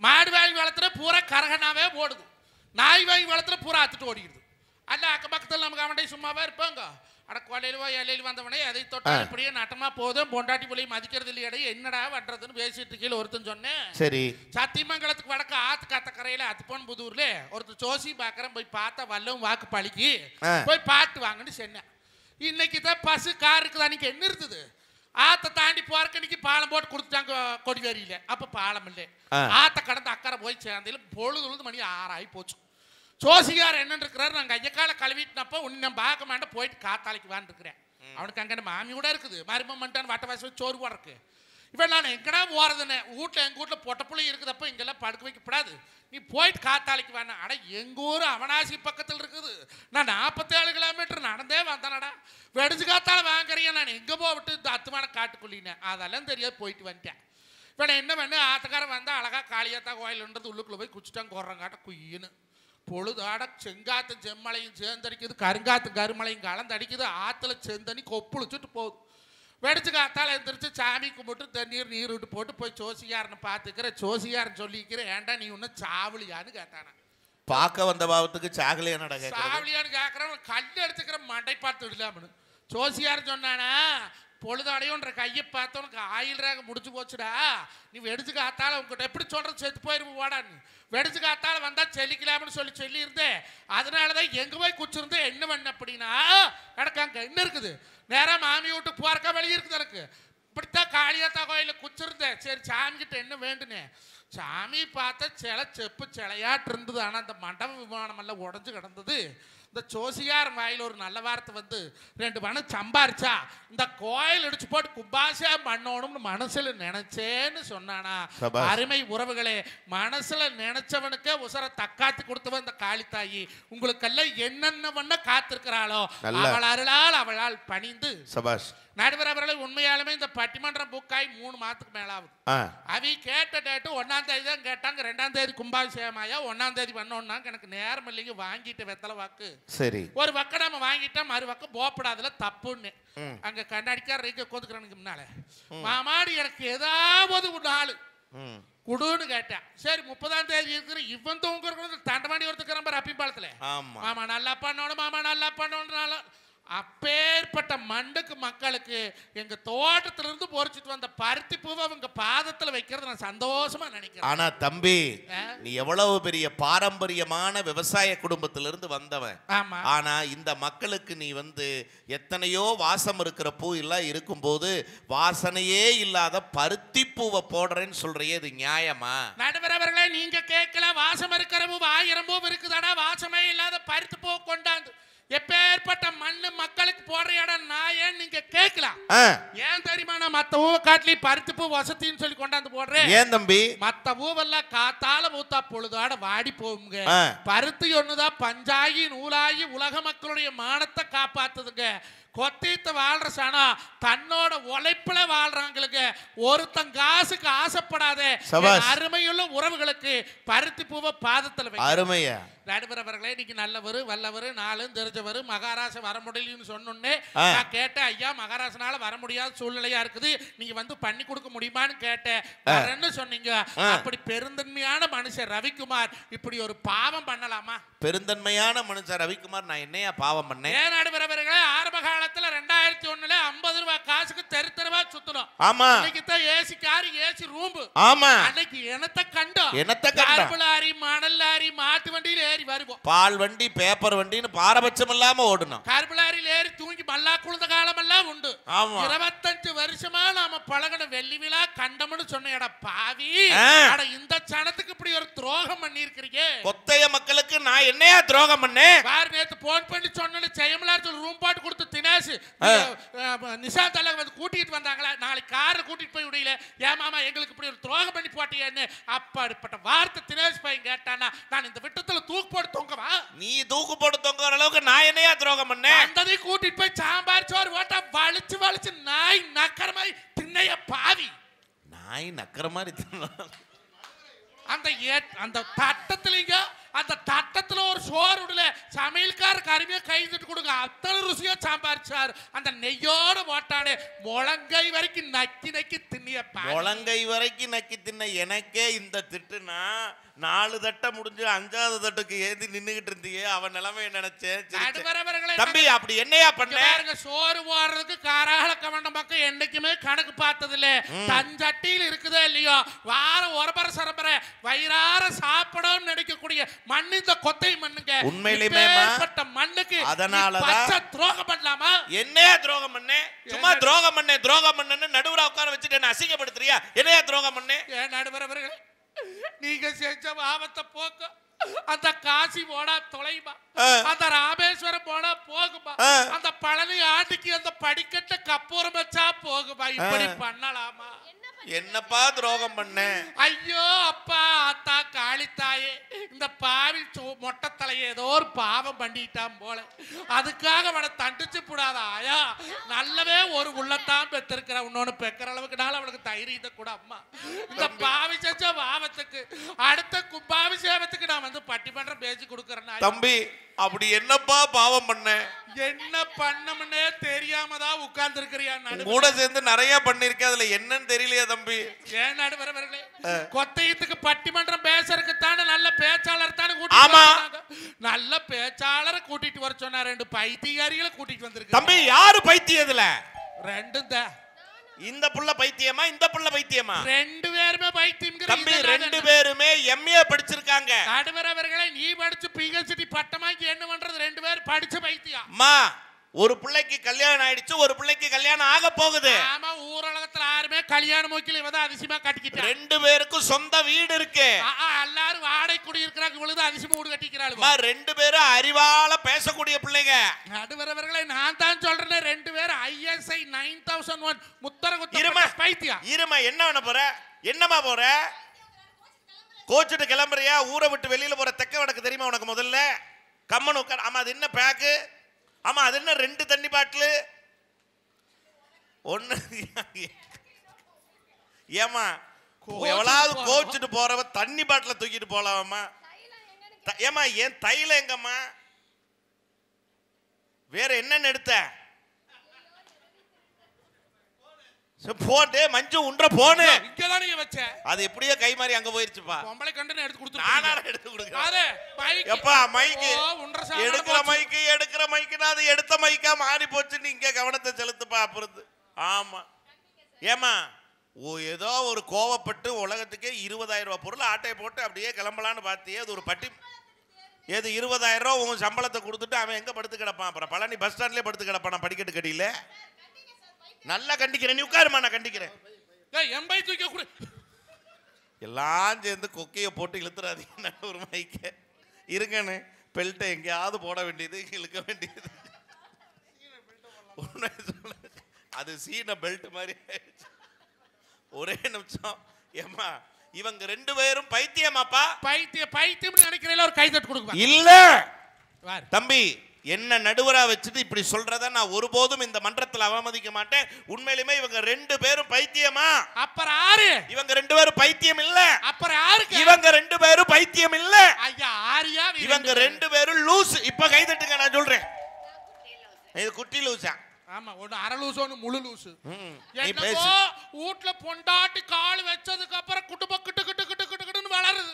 மாடு வாங்கி வளர்த்துற பூரா கரகனாவே ஓடுது, நாய் வாங்கி வளர்த்துற பூரா அத்துட்டு ஓடிடுது. அல்ல அக்கம் பக்கத்தில் நமக்கு அவன்டே சும்மாவே இருப்பாங்க. அட கொலையிலவோ இலையில வந்தவனே எதை தொட்டால் இப்படியே நட்டமா போதும், பொண்டாட்டி பிள்ளையை மதிக்கிறது இல்லையடே, என்னடா வட்டுறதுன்னு பேசிட்டு கீழே ஒருத்தன் சொன்னேன். சரி, சத்தியமங்கலத்துக்கு வடக்கு ஆத்து காத்த கரையில அத்துப்போன் புதூர்ல ஒருத்தர் ஜோசி பாக்குறேன், போய் பார்த்தா வல்லவும் வாக்கு பழிக்கு போய் பாட்டு வாங்கன்னு சொன்னேன். இன்னைக்கு தான் பஸ் கார் இருக்குது, அன்னைக்கு என்ன இருந்தது, ஆத்த தாண்டி போறக்கு இன்னைக்கு பாலம் போட்டு கொடுத்துட்டாங்க கொடிவேரியில. அப்ப பாலம் இல்லை, ஆத்த கடந்து அக்கறை போய் சேர்ந்தையில பொழுது மணி 6 ஆகி போச்சு. ஜோசிகார் என்ன இருக்கிறாரு, நாங்கள் ஐயக்கால கழுவிட்டினப்போ உன்னை நான் பார்க்க மாட்டேன், போயிட்டு காத்தாலைக்கு வான் இருக்கிறேன். அவனுக்கு அங்கே மாமி கூட இருக்குது, மருமம் பண்ணிட்டான் வட்ட வாசி சோறு போடுறக்கு. இவன் நான் எங்கடா போறதுன்னு வீட்டில் எங்கள் வீட்டில் பொட்டப்புள்ளி இருக்குதப்போ இங்கெல்லாம் படுக்க வைக்கப்படாது, நீ போயிட்டு காத்தாலைக்கு வாங்க. அட எங்கள் ஊர் அவனாசி பக்கத்தில் இருக்குது, நான் 47 கிலோமீட்டர் நடந்தே வந்தேனடா, வெடிச்சு காத்தால வாங்குறீங்க, நான் எங்கே போவிட்டு இந்த அத்துமான காட்டுக்குள்ளினேன், அதெல்லாம் தெரியாது போயிட்டு வந்துட்டேன். இவனை என்ன பண்ணு, ஆத்தக்காரன் வந்தால் அழகா காளியாத்தா கோயிலுன்றது உள்ளுக்குள்ளே போய் குச்சிட்டாங்க குறங்காட்ட குயின்னு. பொழுதாட செங்காத்து செம்மலையும் சேர்ந்தடிக்குது, கருங்காத்து கருமலையும் கலந்தடிக்குது, ஆற்றுல செந்தனி கொப்புளிச்சுட்டு போகுது. வெடிச்சு காத்தால எழுந்திரிச்சு சாமி கும்பிட்டு தண்ணீர் நீர் விட்டு போட்டு போய் ஜோசியாரனை பார்த்துக்கிற. ஜோசியாரன் சொல்லிக்கிறேன், ஏன்டா நீ ஒன்றும் சாவலியான்னு கேட்டானா. பார்க்க வந்த பாவத்துக்கு சாகலியானடா சாவலியான்னு கேட்குறவன் கல் எடுத்துக்கிற மண்டை பார்த்து விடலாம்னு. ஜோசியாரன் சொன்னானா, பொழுதாடையோன்ற கையை பார்த்து உனக்கு ஆயில் ரேக முடிச்சு போச்சுடா, நீ வெடிச்சு காத்தால உங்ககிட்ட எப்படி சொல்றது செத்து போயிருப்ப ஓடான்னு. வெடிச்சு காத்தால வந்தா செல்லிக்கலாம்னு சொல்லி இருந்தேன், அதனாலதான் எங்க போய் குச்சிருந்தேன். என்ன பண்ண அப்படின்னா, எனக்கு அங்க என்ன இருக்குது, நேரம் மாமி விட்டு போறக்கா வெளியே இருக்குது, எனக்கு இப்படித்தான் காளியாத்தா கோயில குச்சிருந்தேன். சரி சாமி கிட்ட என்ன வேண்டுனே, சாமி பார்த்தா சிலை செப்பு சிலையாட்டு இருந்தது, ஆனா அந்த மண்டப விமானம் எல்லாம் உடஞ்சு கிடந்தது. இந்த ஜோசியார் வாயில் ஒரு நல்ல வார்த்தை வந்து 2 பணம் சம்பாரிச்சா இந்த கோயில் இடிச்சு போட்டு கும்பாசா பண்ணணும்னு மனசுல நினைச்சேன்னு சொன்னானா. அருமை உறவுகளே, மனசுல நினைச்சவனுக்கே உசர தக்காத்து கொடுத்தவன் இந்த காளித்தாயி உங்களுக்கெல்லாம் என்னென்ன பண்ண காத்திருக்கிறாளோ அவள் அருளால் அவளால் பணிந்து. சபாஷ் நடுவர் அவர்களை, உண்மையாலுமே இந்த பட்டிமன்றம் புக்காய் 3 மாதத்துக்கு மேலாகுது. அவி கேட்ட டேட்டு 1ஆம் தேதி தான் கேட்டாங்க, 2ஆம் தேதி கும்பாபிஷேகமாயா 1ஆம் தேதி பண்ணோம்னாங்க. எனக்கு நேரம் இல்லைங்க, வாங்கிட்டு வெத்தலை வாக்கு சரி ஒரு பக்கம் நம்ம வாங்கிட்டோம், மறு பக்கம் போப்படாதுல தப்புன்னு அங்க கண்ணாடிக்கார ரீக்க கோதுக்குறனுக்கு முன்னால மாமாடி எனக்கு ஏதாவது ஒரு நாள் குடுன்னு கேட்டேன். சரி 30ஆம் தேதி இருக்கிற இவன் தூங்குற தண்டமாடி ஒருத்தர் அப்பிம்பாளத்துல மாமா நல்லா பண்ணணும், மாமா நல்லா பண்ணணும். அப்பேற்பட்ட மண்டுக்கு மக்களுக்கு எங்க தோட்டத்திலிருந்து பொறிச்சிட்டு வந்த பருத்தி பூவை அவங்க பாதத்துல வைக்கிறது நான் சந்தோஷமா நினைக்கிறேன். ஆனா தம்பி, நீ எவ்வளவு பெரிய பாரம்பரியமான விவசாய குடும்பத்திலிருந்து வந்தவன். ஆனா இந்த மக்களுக்கு நீ எத்தனையோ வாசம் இருக்கிற பூ எல்லாம் இருக்கும் போது வாசனையே இல்லாத பருத்தி பூவை போடுறேன்னு சொல்றியே, இது நியாயமா? நடுவர் அவர்களே, நீங்க கேட்கல, வாசம் இருக்கிற பூ 1000 பூ இருக்குதாடா, வாசமே இல்லாத பருத்தி பூ கொண்டாந்து எப்பேற்பட்ட மண்ணு மக்களுக்கு போடுற இடம் நான் ஏன் நீங்க கேட்கலாம். ஏன் தெரியுமா, நான் மத்த பூவை காட்டிலி பருத்தி பூ வசதின்னு சொல்லி கொண்டாந்து போடுறேன். ஏன் தம்பி? மத்த பூவெல்லாம் காத்தால பூத்தா பொழுதாட வாடி போகுங்க, பருத்தி ஒண்ணுதான் பஞ்சாகி நூலாகி உலக மக்களுடைய மானத்தை காப்பாத்துதுங்க. கொத்தித்து வாழ்ற சனா தன்னோட உழைப்புல வாழ்றாங்களுக்கு, ஒருத்தன் காசுக்கு ஆசைப்படாத அருமையுள்ள உறவுகளுக்கு பருத்தி பூவை பாதத்துல அருமையா. நடுவர் அவர்களே, இன்னைக்கு நல்லவர் வல்லவர் நாளும் தெரிஞ்சவர் மகாராச வர முடியலன்னு சொன்னோன்னே நான் கேட்டேன், ஐயா மகாராசனால வர முடியாத சூழ்நிலையா இருக்குது, நீங்க பண்ணி கொடுக்க முடியுமான்னு கேட்டேன். வரேன்னு சொன்னீங்க. அப்படி பெருந்தன்மையான மனுஷன் ரவிக்குமார் இப்படி ஒரு பாவம் பண்ணலாமா? பெருந்தன்மையான மனுஷன் ரவிக்குமார் நான் என்னையா பாவம் பண்ணேன்? ஏன் நடுவர் அவர்களே, ஆரம்ப காலத்துல 2001ல 50 ரூபாய் காசுக்கு தெருவா சுத்தணும். ஆமா, இன்னைக்கு தான் ஏசி கார் ஏசி ரூம். ஆமா, அன்னைக்கு என்னத்த கண்டோம், லாரி மணல் லாரி மாட்டு வண்டியில ஏறி வருவோம், பால் வண்டி பேப்பர் வண்டின்னு பாரபட்சம் இல்லாம ஓடணும், கருப்புலாரியில் ஏறி தூங்கி மல்லா குழுந்த காலம் எல்லாம் உண்டு. 25 வருஷமா நாம பழகன வெள்ளி விழா கண்டம்னு சொன்ன பாவி, இந்த சனத்துக்கு இப்படி ஒரு துரோகம் பண்ணி இருக்கிறீங்க. கொத்தைய மக்களுக்கு நான் என்னையா துரோகம் பண்ணேன்? பாரு, நேத்து போன் பண்ணி சொன்ன செய்யமலார் ரூம் பாட்டு கொடுத்து தினேஷ் நிஷாந்த் எல்லாம் கூட்டிட்டு வந்தாங்களா, நாளைக்கு காரை கூட்டிட்டு போய் விடையில ஏன் மாமா எங்களுக்கு இப்படி ஒரு துரோகம் பண்ணி போட்டியன்னு அப்படிப்பட்ட வார்த்தை தினேஷ் பையன் கேட்டானா, நான் இந்த விட்டத்துல தூக்கு போட்டு தொங்கவா? நீ தூக்கு போட்டு தொங்குற அளவுக்கு நான் என்னையா துரோகம் பண்ணேன்? அந்ததை கூட்டிட்டு போய் சாம்பார் சோறு ஓட்டா வலிச்சு நாய் நக்கற மாதிரி திண்ணைய பாவி. நாய் நக்கற மாதிரி அந்த தட்டத்திலங்க அந்த தட்டத்துல ஒரு சோறு விடல, சமையல்காரருக்கு அருமையா கை தட்டு கொடுங்க, அத்தனை ருசியா சாம்பாரிச்சாரு. அந்த நெய்யோட போட்டானே முழங்கை வரைக்கும் நக்கி நக்கி தின்னியப்பா. முழங்கை வரைக்கும் நக்கி தின்ன எனக்கே இந்த திட்டுனா 4 தட்டை முடிஞ்சு 5வது தட்டுக்கு ஏந்தி நின்னுகிட்டு இருந்தியே, அவன் நிலைமையை நினைச்சேன். தம்பி அப்படி என்னையா பண்ண? சோறு போடுறதுக்கு காரால கவண்ட மக்கள் என்னைக்குமே கணக்கு பார்த்தது இல்ல. தஞ்சட்டியில் இருக்குதோ இல்லையோ, வாரம் ஒரபர சரபர வயிறார சாப்பிடணும்னு நினைக்கக்கூடிய மண் இந்த கொத்தை மண்ணுங்க. உண்மையிலுமே மண்ணுக்கு அதனாலதான் துரோகம் பண்ணலாமா? என்னையா துரோகம் பண்ணே? சும்மா துரோகம் பண்ணு நடுவரா உட்கார வச்சுட்டு என்ன அசிங்கப்படுத்துறியா? என்னையா துரோகம் பண்ணே? நடுவர் அவர்களே, நீங்க செஞ்ச பாவத்தை போக்க அந்த காசி போனா தொலைமா, அந்த ராமேஸ்வரம் போனா போகுமா, அந்த பழனி ஆண்டிக்கு அந்த படிக்கட்ட கப்பூரம் வச்சா போகுமா? இப்படி பண்ணலாமா? என்னப்பா துரோகம் பண்ண? ஐயோ அப்பா அத்தா காளித்தாயே, இந்த பாவி மொட்டை தலையை ஏதோ ஒரு பாவம் பண்ணிட்டான் போல, அதுக்காக அவனை தண்டிச்சு கூடாதா? ஆயா நல்லவே ஒரு உள்ளத்தான் பெற்றிருக்கிற, இன்னொன்னு பெக்கிற அளவுக்குனால அவனுக்கு தைரியத்தை கூட. அம்மா இந்த பாவி செஞ்ச பாவத்துக்கு அடுத்த கும்பாபிஷேகத்துக்கு நான் வந்து பட்டிமன்றம் பேசி கொடுக்கறேன். தம்பி அப்படி என்னப்பா பாவம் பண்ண? என்ன பண்ணமுன்னே தெரியாமதான் உட்கார்ந்து இருக்கிறியா? கூட சேர்ந்து நிறைய பண்ணிருக்கேன், அதுல என்னன்னு தெரியலையா தம்பி? ஏன் நடுவரவர்களே, கொத்தையத்துக்கு பட்டிமன்றம் பேசுறதுக்கு தானே நல்ல பேச்சாளர் தானே நல்ல பேச்சாளரை கூட்டிட்டு வர சொன்னா, 2 பைத்தியக்காரிகளை கூட்டிட்டு வந்திருக்கு. தம்பி யாரு பைத்தியதுல? 2 தான். இந்த புள்ள பைத்தியமா இந்த புள்ள பைத்தியமா? 2 பேருமே பைத்தியம். தம்பி 2 பேருமே எம்ஏ படிச்சிருக்காங்க. நடுவரவர்களே, நீ படிச்சு பிஹெச்டி பட்டமாக்கி என்ன பண்றது? 2 பேர் படிச்ச பைத்தியம். அம்மா ஒரு பிள்ளைக்கு கல்யாணம் ஆயிடுச்சு, ஒரு பிள்ளைக்கு கல்யாணம் ஆக போகுது. ஆமா, ஊரலகத்துல யாருமே கல்யாண மூக்கில இவதான் அதிசயமா கட்டிக்கிட்டு. 2 பேருக்கும் சொந்த வீடு இருக்கு. எல்லாரும் வாடகை குடி இருக்கிறாங்க, இவ்வளவு அதிசயமா வீடு கட்டிக்கிறாங்க. 2 பேரும் அறிவால பேசக்கூடிய பிள்ளைங்க. நடுவரவர்களை நான் தான் சொல்றேன், 2 பேரும் ISI 9001 முத்தரகுத்த பைத்தியம். இருமா, என்ன பண்ண போற? என்னமா போற? கோச்சிட்டு கிளம்புறியா? ஊரை விட்டு வெளியில போற தெக்க வடக்கு தெரியுமா உனக்கு? முதல்ல கம்மன் உட்கார். ஆமா அது என்ன பேக்கு? ஆமா அது என்ன 2 தண்ணி பாட்டில்? ஒன்னு ஏமா எவ்வளவு கோச்சிட்டு போறவ தண்ணி பாட்டில தூக்கிட்டு போலாமா? ஏமா ஏன் தைல எங்கம்மா? வேற என்னன்னு எடுத்த? போட்டு மஞ்சு உண்ற போனு இங்கதான் நீங்க வச்ச. அது எப்படியோ கை மாறி அங்க போயிருச்சுப்பா. பொம்பளை கண்டன எடுத்து கொடுத்து. நானா எடுத்து கொடுக்கிறேன். அரே மைக் எப்பா மைக் எடுக்கிற மைக்னா அது எடுத்த மைக்கா மாறி போச்சு. நீங்க கவனத்தை செலுத்துப்பா அப்புறம். ஆமா ஏமா ஏதோ ஒரு கோவப்பட்டு உலகத்துக்கே 20,000 ரூபாய் பொருள் ஆட்டையை போட்டு அப்படியே கிளம்பலான்னு பார்த்தியே. அது ஒரு பட்டி ஏது 20,000 ரூபா உங்க சம்பளத்தை கொடுத்துட்டு அவன் எங்க படுத்து கிடப்பான்? அப்புறம் பழனி பஸ் ஸ்டாண்ட்லயே படுத்து கிடப்பான் படிக்கட்டு கடியில. நல்லா கண்டிக்கிறேன், நீ உட்காருமா, நான் கண்டிக்கிறேன். எல்லாம் சேர்ந்து கொக்கையை போட்டு இழுத்துறாதீங்க. ஒரு மைக்க இருங்கன்னு பெல்ட்டை எங்கேயாவது போட வேண்டியது, இழுக்க வேண்டியது. அது சீன பெல்ட் மாதிரி. ஒரே நிமிஷம். ஏமா இவங்க 2 பேரும் பைத்தியமாப்பா? பைத்தியம் நினைக்கிறேன். ஒரு கை தட்டு கொடுங்க. இல்ல தம்பி, என்ன நடுவரா வச்சுட்டு இப்படி சொல்றத நான் ஒருபோதும் இந்த மன்றத்தில் அவமதிக்க மாட்டேன். உண்மையிலுமே இவங்க 2 பேரும் பைத்தியமா? அப்புறம் யாரு? இவங்க 2 பேரும் பைத்தியம் இல்ல. அப்புறம் யாருக்கு? இவங்க 2 பேரும் பைத்தியம் இல்ல. ஐயா ஆரியா? இவங்க 2 பேரும் லூஸ். இப்ப கை தட்டுங்க, நான் சொல்றேன். இது குட்டி லூசா? ஆமா, ஒன்னு அரை லூஸ் ஒன்னு முழு லூஸ். என்னப்போ வீட்ல பொண்டாட்டி கால் வச்சதுக்கு அப்புறம் குடும்ப கிட்டு கிட்டு கிட்டு கிட்டுன்னு வளருது.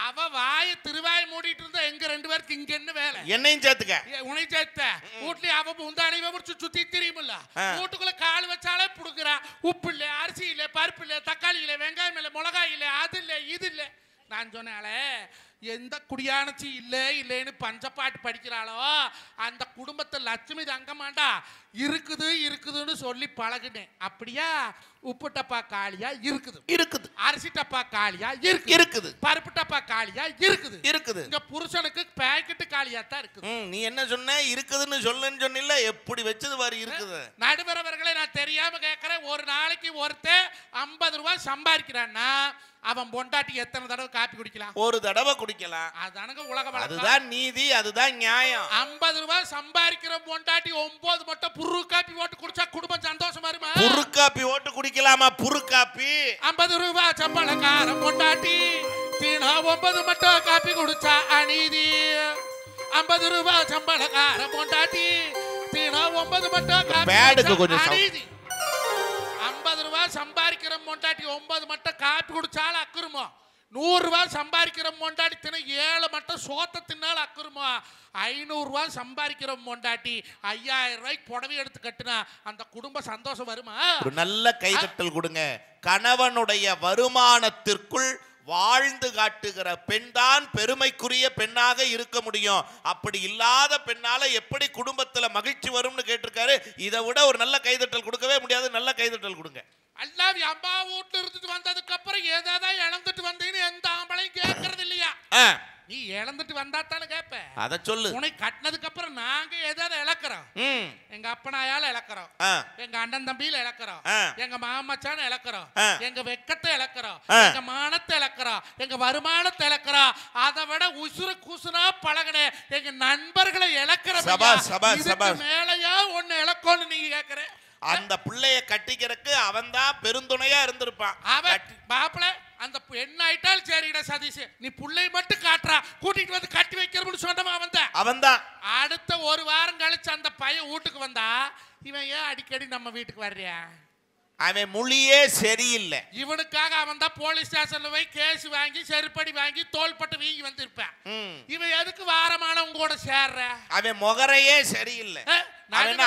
அவ வாயை திருவாயை மூடிட்டு இருந்தா எங்க 2 பேருக்கு இங்க என்ன வேலை? என்னையும் சேர்த்துக்க. உன்னையும் சேர்த்த வீட்லயே அவ முந்தானையை முடிச்சு சுத்தி தெரியுமில்ல. வீட்டுக்குள்ள கால் வச்சாலே புடுக்குறா. உப்பு இல்ல, அரிசி இல்ல, பருப்பு இல்ல, தக்காளி இல்ல, வெங்காயம் இல்ல, மிளகாய் இல்ல, அது இல்ல இது இல்ல. நான் சொன்னாலே எந்த குடியானச்சி இல்லைன்னு பஞ்சப்பாட்டு படிக்கிறாளோ அந்த குடும்பத்தை லட்சுமி தங்கமாண்டா இருக்குதுன்னு சொல்லி பழகுனேன். அப்படியா? உப்பு டப்பா காலியா இருக்குது. அரிசி டப்பா காலியா இருக்குது. பருப்பு டப்பா காலியா இருக்குது. இங்க புருஷனுக்கு பேக்கெட் காலியா தான் இருக்குது. நீ என்ன சொன்ன? இருக்குதுன்னு சொல்லுன்னு சொன்னில்ல, எப்படி வச்சது வாரி இருக்குது. நடுவரவர்களை நான் தெரியாம கேட்கிறேன். ஒரு நாளைக்கு ஒருத்தன் 50 ரூபாய் சம்பாதிக்கிறான்னா அவன் பொண்டாட்டி எத்தனை தடவை காப்பி குடிக்கலாம்? ஒரு தடவை குடிக்கலாம். அதானங்க உலக வழக்கம். அதுதான் நீதி, அதுதான் நியாயம். 50 ரூபாய் சம்பாதிக்கிற பொண்டாட்டி 9 மட்டும் புரு காப்பி ஓட்டு குடிச்சா குடும்பம் சந்தோஷமா இருமா? புரு காப்பி ஓட்டு குடிக்கலாமா? புரு காப்பி 50 ரூபாய் சம்பளக்கார பொண்டாட்டி தின தினம் 9 மட்டும் காப்பி குடிச்சா அநீதி 50 ரூபாய் சம்பளக்கார பொண்டாட்டி தினம் 9 மட்டும் காப்பி குடிச்சா அநீதி 50 ரூபாய் சம்பாதிக்கிற பொண்டாட்டி 9 மட்டும் காப்பி குடிச்சாலும் அக்குறுமோ 100 ரூபாய் சம்பாதிக்கிற பொண்டாட்டி தினம் 7 மட்டும் சோத்த தின்னாலும் அக்குறுமோ 500 ரூபாய் சம்பாதிக்கிற பொண்டாட்டி 5000 ரூபாய்க்கு புடவை எடுத்து கட்டுனா அந்த குடும்ப சந்தோஷம் வருமா? ஒரு நல்ல கைதட்டல் கொடுங்க. கணவனுடைய வருமானத்திற்குள் வாழ்ந்து காட்டுகிற பெண் தான் பெருமைக்குரிய பெண்ணாக இருக்க முடியும். அப்படி இல்லாத பெண்ணால எப்படி குடும்பத்துல மகிழ்ச்சி வரும்னு கேட்டிருக்காரு. இதை விட ஒரு நல்ல கைதட்டல் கொடுக்கவே முடியாது. நல்ல கைதட்டல் கொடுங்க. அல்லாவி அம்மா வீட்டுல இருந்துட்டு வந்ததுக்கு அப்புறம் ஏதாவது இழந்துட்டு வந்தீங்கன்னு எந்த ஆம்பளையும் கேட்கறது இல்லையா? நீ இழந்துட்டு வந்தா தானே கேப்ப. அத சொல்லு. உனக்கு கட்டினதுக்கு அப்புறம் நாங்க ஏதாவது இழக்கிறோம். எங்க அப்பனாயால இழக்கிறோம், எங்க அண்ணன் தம்பியில இழக்கிறோம், எங்க மாமச்சான இழக்கிறோம், எங்க வெக்கத்தை இழக்கிறோம், எங்க மானத்தை இழக்கிறோம், எங்க வருமானத்தை இழக்கிறோம். அதை விட உசுறு குசுனா பழகின எங்க நண்பர்களை இழக்கிற மேலையா ஒண்ணு இழக்கோன்னு நீங்க கேக்குற. அந்த பிள்ளைய கட்டிக்கிறதுக்கு அவன் தான் பெருந்துணையா இருந்திருப்பான். மாப்பிள்ள அந்த என்ன ஆயிட்டாலும் சரிடா சதீஷ், நீ புள்ளை மட்டும் காட்டுறா, கூட்டிட்டு வந்து கட்டி வைக்கிறோம்னு சொன்னவன் அவன் தான். அடுத்த 1 வாரம் கழிச்சு அந்த பையன் வீட்டுக்கு வந்தா, இவன் ஏன் அடிக்கடி நம்ம வீட்டுக்கு வர்றியா? அவன் மொழியே சரியில்லை. இவனுக்காக அவன் தான் போலீஸ் ஸ்டேஷன்ல போய் கேஸ் வாங்கி செருப்படி வாங்கி தோள்பட்டு வீங்கி வந்திருப்பான். இவன் எதுக்கு வாரமான உங்க கூட சேர்ற? அவன் முகரையே சரியில்லை.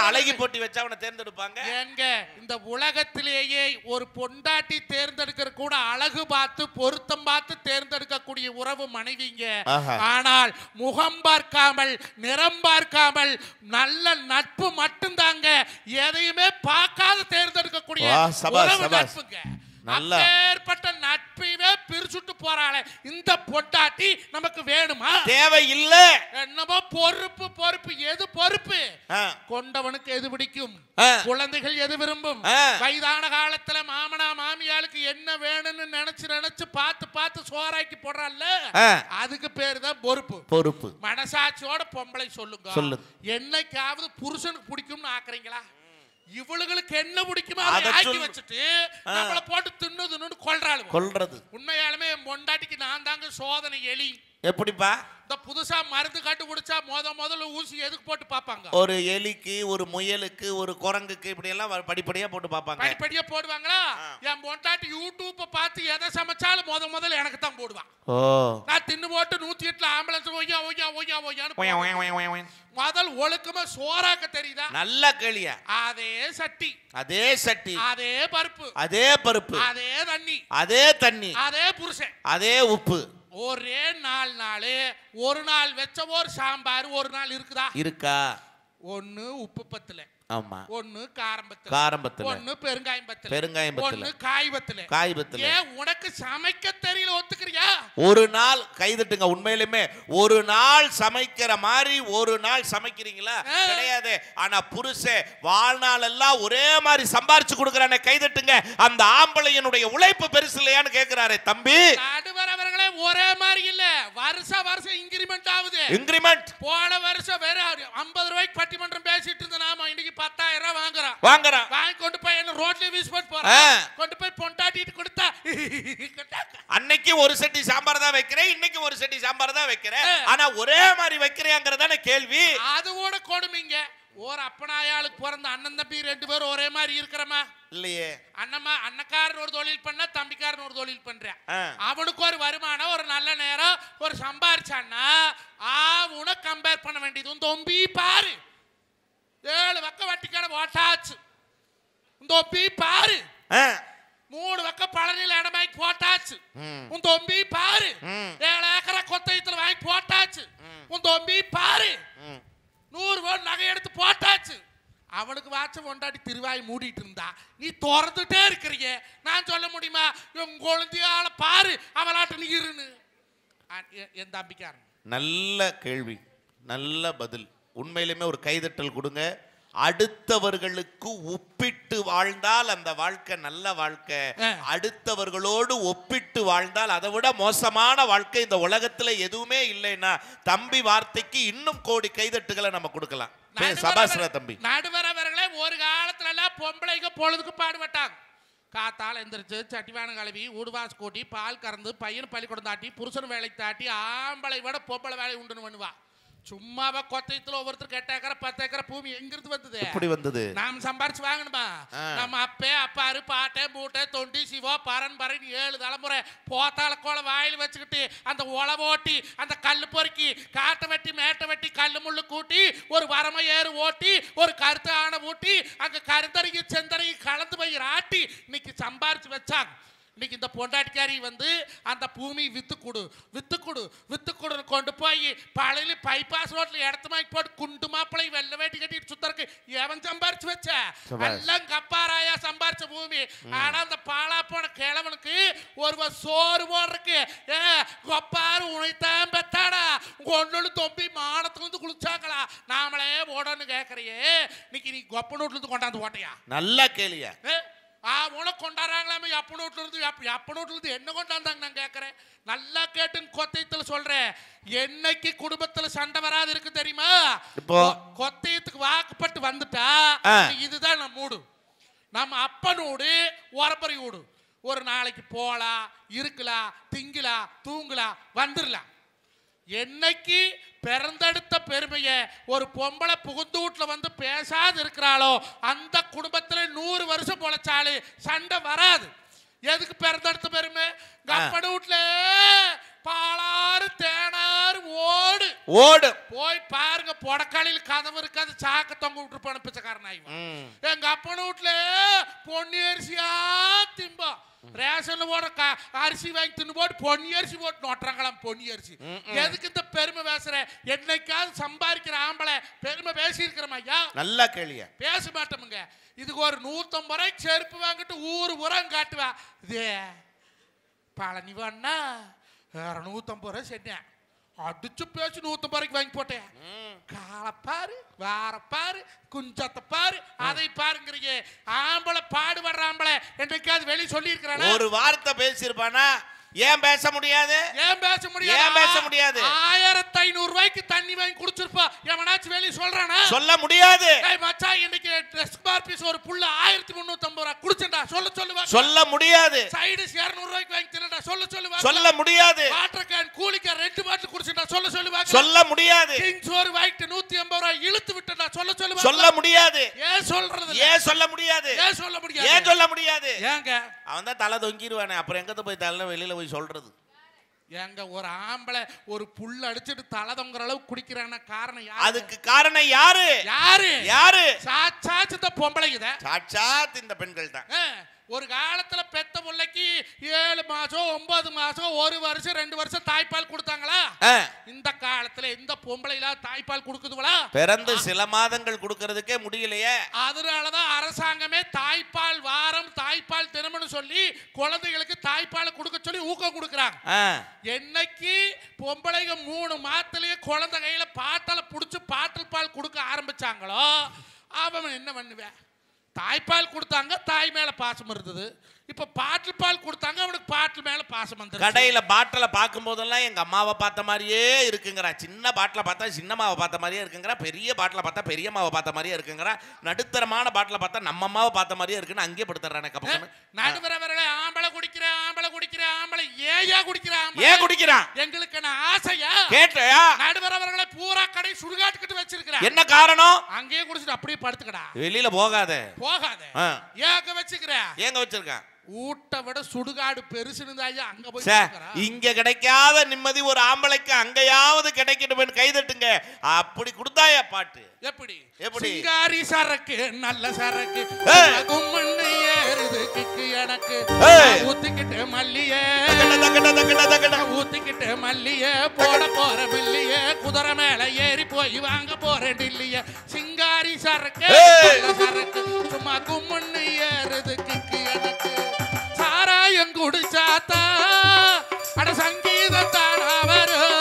அழகி போட்டி வச்சு அவனை தேர்ந்தெடுப்பாங்க. எங்க இந்த உலகத்திலேயே ஒரு பொண்டாட்டி தேர்ந்தெடுக்கிற கூட அழகு பார்த்து பொருத்தம் பார்த்து தேர்ந்தெடுக்கக்கூடிய உறவு மனைவிங்க. ஆனால் முகம் பார்க்காமல் நிறம் பார்க்காமல் நல்ல நட்பு மட்டும்தாங்க. எதையுமே பார்க்காத தேர்ந்தெடுக்கக்கூடிய உறவு நட்புங்க. அப்பேற்பட்ட நட்பையே பிரிச்சுட்டு போறாளே இந்த பொண்டாட்டி நமக்கு வேணுமா? தேவையில்லை. என்னமோ பொறுப்பு பொறுப்பு. எது பொறுப்பு? கொண்டவனுக்கு எது பிடிக்கும், குழந்தைகள் எது விரும்பும், வயதான காலத்துல மாமனா மாமியாளுக்கு என்ன வேணும்னு நினைச்சு பார்த்து பார்த்து சோறாக்கி போடுறாள்ல, அதுக்கு பேரு தான் பொறுப்பு. பொறுப்பு. மனசாட்சியோட பொம்பளை சொல்லுங்க, என்னைக்காவது புருஷனுக்கு பிடிக்கும்னு ஆக்குறீங்களா? இவளுகளுக்கு என்ன பிடிக்குமோ அதை ஆக்கி வச்சுட்டு நம்மள போட்டு தின்னுதுன்னு கொல்றது. உண்மையாலுமே என் பொண்டாட்டிக்கு நான் தாங்க சோதனை எலி. எப்படிப்பா? இந்த புதுசா மருந்து கண்டுபிடிச்சா முதல்ல ஊசி எதுக்கு போட்டு பாப்பாங்க? ஒரு எலிக்கு, ஒரு முயலுக்கு, ஒரு குரங்குக்கு இப்படி எல்லாம் படிப்படியா போட்டு பாப்பாங்க. படிப்படியா போடுவாங்களா? என் பொண்டாட்டி யூடியூப்பை பார்த்து எதை சமைச்சாலும் முதல்ல எனக்கு தான் போடுவான். நான் தின்னு போட்டு 108 ஆம்புலன்ஸ் முதல் ஒழுக்கமா சோறாக்க தெரியுதா? நல்ல கேளியா. அதே சட்டி, அதே பருப்பு, அதே தண்ணி, அதே தண்ணி, அதே புருஷன், அதே உப்பு. ஒரே 4 நாள், ஒரு நாள் வெச்ச ஒரு சாம்பார் ஒரு நாள் இருக்கா? ஒன்னு உப்பு பத்தல, ஆமா, ஒன்னு காரம்பத்துல, ஒன்னு பெருங்காயம் பத்தல, ஒன்னு காய் பத்தல. ஏன் உனக்கு சமைக்க தெரியல ஒத்துக்கறியா? ஒரு நாள் கைதட்டுங்க. உண்மையிலுமே ஒரு நாள் சமைக்கிற மாதிரி ஒரு நாள் சமைக்கிறீங்களா? கிடையாது. ஆனா புருஷன் வாழ்நாள் எல்லாம் ஒரே மாதிரி சம்பாரிச்சு கொடுக்கறானே, கைதட்டுங்க. அந்த ஆம்பளையனுடைய உழைப்பு பெருசு இல்லையான்னு கேக்குறாரு. தம்பி நடுவர் அவர்களே, ஒரே மாதிரி இல்ல, வருஷம் இன்கிரிமெண்ட் ஆகுது. இன்கிரிமெண்ட் போன வருஷம் வேற 50 ரூபாய்க்கு பட்டிமன்றம் பேசிட்டு இருந்த நாம இன்னைக்கு 10,000 ரூபாய் வாங்குறான். வாங்கி கொண்டு போய் என்ன ரோட்ல வீசி போட்டு போறான். கொண்டு போய் பொண்டாட்டிட்டு கொடுத்தா அன்னைக்கு ஒரு சட்டி சாம்பார் தான் வைக்கிறேன், இன்னைக்கு ஒரு சட்டி சாம்பார் தான் வைக்கிறேன். ஆனா ஒரே மாதிரி வைக்கிறேங்கிறதான கேள்வி. அது கூட கொடுமைங்க. ஒரு அப்பனாயாளுக்கு பிறந்த அண்ணன் தம்பி 2 பேரும் ஒரே மாதிரி இருக்கிறமா? இல்லையே. அண்ணக்காரன் ஒரு தொழில் பண்ண, தம்பிக்காரன் ஒரு தொழில் பண்றேன். அவனுக்கு ஒரு வருமானம், ஒரு நல்ல நேரம், ஒரு சம்பாரிச்சான்னா அவனை கம்பேர் பண்ண வேண்டியது. தொம்பி பாரு, 7 வக்க வட்டிக்கான போட்டாச்சு. தொம்பி பாரு, 3 வக்க பழனியில் இடமாக்கி போட்டாச்சு. உன் தொம்பி பாரு, 7 ஏக்கரா கொத்தையத்துல வாங்கி போட்டாச்சு. உன் தொம்பி பாரு, 100 பவுன் நகை எடுத்து போட்டாச்சு. அவனுக்கு வாட்ச கொண்டாடி திருவாய் மூடிட்டு இருந்தா நீ திறந்துட்டே இருக்கிறீங்க. நான் சொல்ல முடியுமா உன் குழந்தையால பாரு அவளாட்ட நீ இருன்னு? என் தம்பிக்காரன். நல்ல கேள்வி, நல்ல பதில். உண்மையிலுமே ஒரு கைதட்டல் கொடுங்க. அடுத்தவர்களுக்கு ஒப்பிட்டு வாழ்ந்தால் அந்த வாழ்க்கை நல்ல வாழ்க்கை. அடுத்தவர்களோடு ஒப்பிட்டு வாழ்ந்தால் அதை விட மோசமான வாழ்க்கை இந்த உலகத்துல எதுவுமே இல்லைன்னா தம்பி வார்த்தைக்கு இன்னும் கோடி கைதட்டுகளை நம்ம கொடுக்கலாம். சபாஸ்ரா தம்பி. நடுவர் அவர்களே, ஒரு காலத்துல எல்லாம் பொம்பளைங்க பொழுதுக்கு பாடுபட்டாங்க. காத்தால் எந்திரிச்சு சட்டிவான கழுவி ஊடுவாஸ் கூட்டி பால் கறந்து பையன் பள்ளிக்கூடம் தாட்டி புருஷன் வேலைக்கு தாட்டி ஆம்பளை விட பொம்பளை வேலை உண்டுன்னு பண்ணுவா. சும்மாவா கொத்தையத்துல ஒவ்வொருத்தர் 8 ஏக்கரை 10 ஏக்கரை பூமி எங்கிருந்து வந்தது? எப்படி வந்தது? நாம் சம்பாரிச்சு வாங்கணுமா? நம்ம அப்பே அப்பாரு பாட்டை மூட்டை தொண்டி சிவா பரன் 7 தலைமுறை போத்தால கோல வாயில் வச்சுக்கிட்டு அந்த உழவோட்டி அந்த கல் பொறுக்கி காட்டை வெட்டி மேட்டை வெட்டி கல்லு முள்ளு கூட்டி ஒரு வரம ஏறு ஓட்டி ஒரு கருத்து ஆணை ஊட்டி அங்க கருத்தறிக்கு செந்தறிக்கு கலந்து போய் ஆட்டி இன்னைக்கு சம்பாரிச்சு வச்சாங்க. இன்னைக்கு இந்த பொண்டாட்டிக்காரி வந்து அந்த பூமி வித்து கொடுன்னு கொண்டு போய் பழைய பைபாஸ் ரோட்ல இடத்துமாக்கி போட்டு குண்டு மாப்பிளை வெள்ளை வேட்டி கட்டிட்டு சுத்தருக்கு எவன் சம்பாரிச்சு வச்ச? எல்லாம் கப்பாராயா சம்பாரிச்ச பூமி. ஆனா அந்த பாலா போன கிழவனுக்கு ஒரு சோறு போடுறக்கு கொப்பாரு உனைத்தான் பெத்தாடா கொண்டு தொம்பி மானத்துக்கு வந்து குளிச்சாங்களா? நாமளே ஓடன்னு கேட்கறியே, இன்னைக்கு நீ கொப்ப நோட்ல இருந்து கொண்டாந்து ஓட்டையா? நல்லா கேளியா? உனக்கு கொண்டாடுறாங்களாமே அப்ப நோட்ல இருந்து என்ன கொண்டாந்தாங்க நான் கேட்கறேன். நல்லா கேட்டுன்னு கொத்தையத்துல சொல்றேன். என்னைக்கு குடும்பத்துல சண்டை வராது இருக்கு தெரியுமா? கொத்தையத்துக்கு வாக்குப்பட்டு வந்துட்டா இதுதான் நம்ம மூடு. நம்ம அப்பனோடு உரப்பறி வீடு. ஒரு நாளைக்கு போலாம் இருக்கலாம் திங்கலாம் தூங்கலாம் வந்துடலாம். என்னைக்கு பிறந்தெடுத்த பெருமைய ஒரு பொம்பளை புகுந்து வீட்டுல வந்து பேசாது இருக்கிறாளோ அந்த குடும்பத்துல 100 வருஷம் பொழைச்சாலு சண்டை வராது. எதுக்கு பிறந்தெடுத்த பெருமை? கப்பட வீட்டுல பாலாறு தேனாறு ஓடு ஓடு போய் பாருங்க. பொடக்காலில் கதவு இருக்காது சாக்க தொங்க விட்டு போன பிச்சைக்காரன் ஆயிடும். எங்க அப்பன வீட்டுல பொன்னி அரிசியா திம்பா ரேஷன்ல போட அரிசி வாங்கி தின்னு போட்டு பொன்னி அரிசி போட்டு நோட்டுறாங்களாம். பொன்னி அரிசி எதுக்கு இந்த பெருமை பேசுற? என்னைக்காவது சம்பாதிக்கிற ஆம்பளை பெருமை பேசி இருக்கிறோம் ஐயா? நல்லா கேளியா? பேச மாட்டோமுங்க. இதுக்கு ஒரு 150 ரூபாய்க்கு செருப்பு வாங்கிட்டு ஊர் உரம் காட்டுவா. இதே பழனி வேணா 150 ரூபாய் சென்னேன் அடிச்சு பேச்சு 150 ரூபாய்க்கு வாங்கி போட்டேன். காலப்பாரு வாரப்பாரு குஞ்சத்தை பாரு அதை பாருங்கிறீங்க. ஆம்பளை பாடுபடுற ஆம்பளை என்னைக்காவது வெளியே சொல்லி இருக்கிறானா? ஒரு வார்த்தை பேசியிருப்பானா? ஏன் பேச முடியாது? ஏன் பேச முடியாது? ஏன் பேச முடியாது? 1500 ரூபாய்க்கு தண்ணி வாங்கி குடிச்சிருப்பா எவனாச்சும் வெளியே சொல்றானா? சொல்ல முடியாது. மச்சான் இன்னைக்கு ட்ரெஸ் பார் பீஸ் ஒரு புள்ள 1350 ரூபாய் குடிச்சேன்டா சொல்லுவா? சொல்ல முடியாது. சைடுஸ் 200 ரூபாய்க்கு வாங்கி தின்னடா சொல்லுவா? சொல்ல முடியாது. வாட்டர் கேன் கூலிக்கா 2 பாட்டில் குடிச்சேன்டா சொல்லுவா? சொல்ல முடியாது. கிங் சோறு வாங்கிட்டு 150 ரூபாய் இழுத்து விட்டடா சொல்லுவா? சொல்ல முடியாது. ஏன் சொல்றது? ஏன் சொல்ல முடியாது? ஏன் சொல்ல முடியாது? ஏன் சொல்ல முடியாது? ஏங்க அவன் தான் தலை தொங்கிடுவானே அப்புறம் எங்கத்த போய் தலை வெளியில சொல்றது? எங்க ஒரு ஆம்பளை ஒரு புல் அடிச்சிட்டு தலை தொங்குற அளவுக்கு குடிக்கிறான காரணம் யாரு? அதுக்கு காரணம் யாரு? யாரு? சாட்சாத் இந்த பொம்பளைங்க தான். சாட்சாத் இந்த பெண்கள் தான். ஒரு காலத்துல பெத்த பிள்ளைக்கு 7 மாசம் 9 மாசம் 1 வருஷம் 2 வருஷம் தாய்ப்பால் கொடுத்தாங்களா? இந்த காலத்துல இந்த பொம்பளைல தாய்ப்பால் கொடுக்குதுங்களா? பிறந்து சில மாதங்கள் கொடுக்கறதுக்கே முடியலையே. அதனாலதான் அரசாங்கமே தாய்ப்பால் வாரம் தாய்ப்பால் தினம்னு சொல்லி குழந்தைகளுக்கு தாய்ப்பால் கொடுக்க சொல்லி ஊக்கம் கொடுக்கறாங்க. என்னைக்கு பொம்பளைங்க 3 மாதத்திலேயே குழந்தை கையில பாட்டல புடிச்சு பாட்டல் பால் கொடுக்க ஆரம்பிச்சாங்களோ அவன் என்ன பண்ணுவேன்? தாய்ப்பால் கொடுத்தாங்க தாய் மேல பாசம் இருந்தது. இப்ப பாட்டில் பால் கொடுத்தாங்க அவனுக்கு பாட்டில் மேல பாசம் வந்து கடையில பாட்டில பார்க்கும் போதெல்லாம் எங்க அம்மாவை பார்த்த மாதிரியே இருக்குங்கிறா. சின்ன பாட்டில பார்த்தா சின்னம்மாவை பார்த்த மாதிரியே இருக்குங்கிறா. பெரிய பாட்டில பார்த்தா பெரியம்மாவை பார்த்த மாதிரியே இருக்குங்கிறா. நடுத்தரமான பாட்டில பார்த்தா நம்ம அம்மாவை பார்த்த மாதிரியே இருக்குன்னு அங்கேயே படுத்துறானே. நடுவரவர்களே ஆம்பளை குடிக்கிறேன் ஆம்பளை ஏயா குடிக்கிறான்? ஏன் குடிக்கிறான்? எங்களுக்கு என்ன ஆசையா கேட்டயா? நடுவரவர்களை பூரா கடை சுடுகாட்டுக்கிட்டு வச்சிருக்கிறான். என்ன காரணம்? அங்கேயே குடிச்சிட்டு அப்படியே படுத்துக்கடா. வெளியில போகாத ஏங்க வச்சுக்கிற? ஏங்க வச்சிருக்கான்? ஊட்ட விட சுடுகாடு பெருசுன்னு அங்க போய் இங்க கிடைக்காத நிம்மதி ஒரு ஆம்பளைக்கு அங்கயாவது கிடைக்கட்டும் கைதட்டுங்க. அப்படி கொடுத்தாயா பாட்டு? எப்படி எப்படி? சிங்காரி சரக்கு நல்ல சரக்கு கும்மண்ணு ஏறுது கிக்கு எனக்கு ஊத்திக்கிட்டு மல்லியே ஊத்திக்கிட்டு மல்லியே போட போற மில்லியே குதிரை மேல ஏறி போய் வாங்க போறேன் இல்லையே. சிங்காரி சரக்கு நல்ல சரக்கு சும்மா கும்மண்ணு ஏறுது கிக்கு எனக்கு சாராயம் குடிச்சாத்தா அட சங்கீதத்தானா வரும்.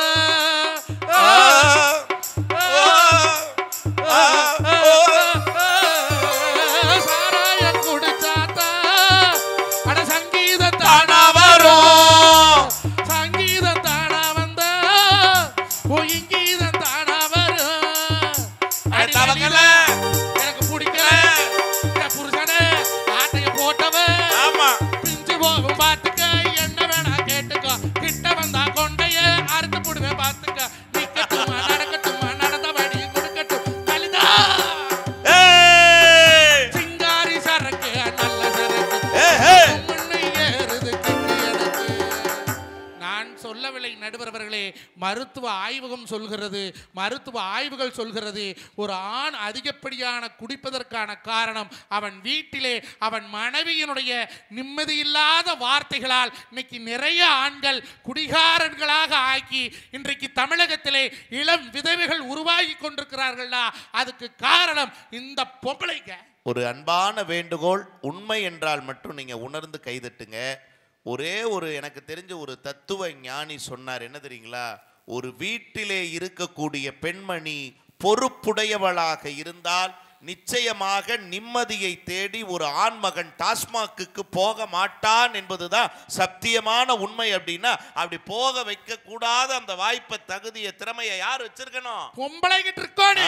சாராயம் குடிச்சாத்தா அட சங்கீதத்தானா வரும். சங்கீதத்தானா வந்தா இங்கீதத்தானா வரும். எனக்கு பிடிக்கல புருஷனே ஆட்டைய போட்டு சொல்லவில்லை நடுவர் அவர்களே. மருத்துவ ஆய்வகம் சொல்கிறது, மருத்துவ ஆய்வுகள் சொல்கிறது, ஒரு ஆண் அதிகப்படியான குடிப்பதற்கான காரணம் அவன் வீட்டிலே அவன் மனைவியினுடைய நிம்மதியில்லாத வார்த்தைகளால் இன்னைக்கு நிறைய ஆண்கள் குடிகாரர்களாக ஆக்கி இன்றைக்கு தமிழகத்திலே இளம் விதவைகள் உருவாகி கொண்டிருக்கிறார்களா? அதுக்கு காரணம் இந்த பொம்பளைங்க. ஒரு அன்பான வேண்டுகோள், உண்மை என்றால் மட்டும் நீங்க உணர்ந்து கைதட்டுங்க. ஒரே ஒரு எனக்கு தெரிஞ்ச ஒரு தத்துவ ஞானி சொன்னார், என்ன தெரியுங்களா? ஒரு வீட்டிலே இருக்கக்கூடிய பெண்மணி பொறுப்புடையவளாக இருந்தால் நிச்சயமாக நிம்மதியை தேடி ஒரு ஆண்மகன் டாஸ்மாக்கு போக மாட்டான் என்பதுதான் சத்தியமான உண்மை. அப்படின்னா அப்படி போக வைக்க கூடாத அந்த வாய்ப்பை, தகுதியை, திறமையை யார் வச்சிருக்கணும்? பொம்பளைகிட்ட இருக்கோம்.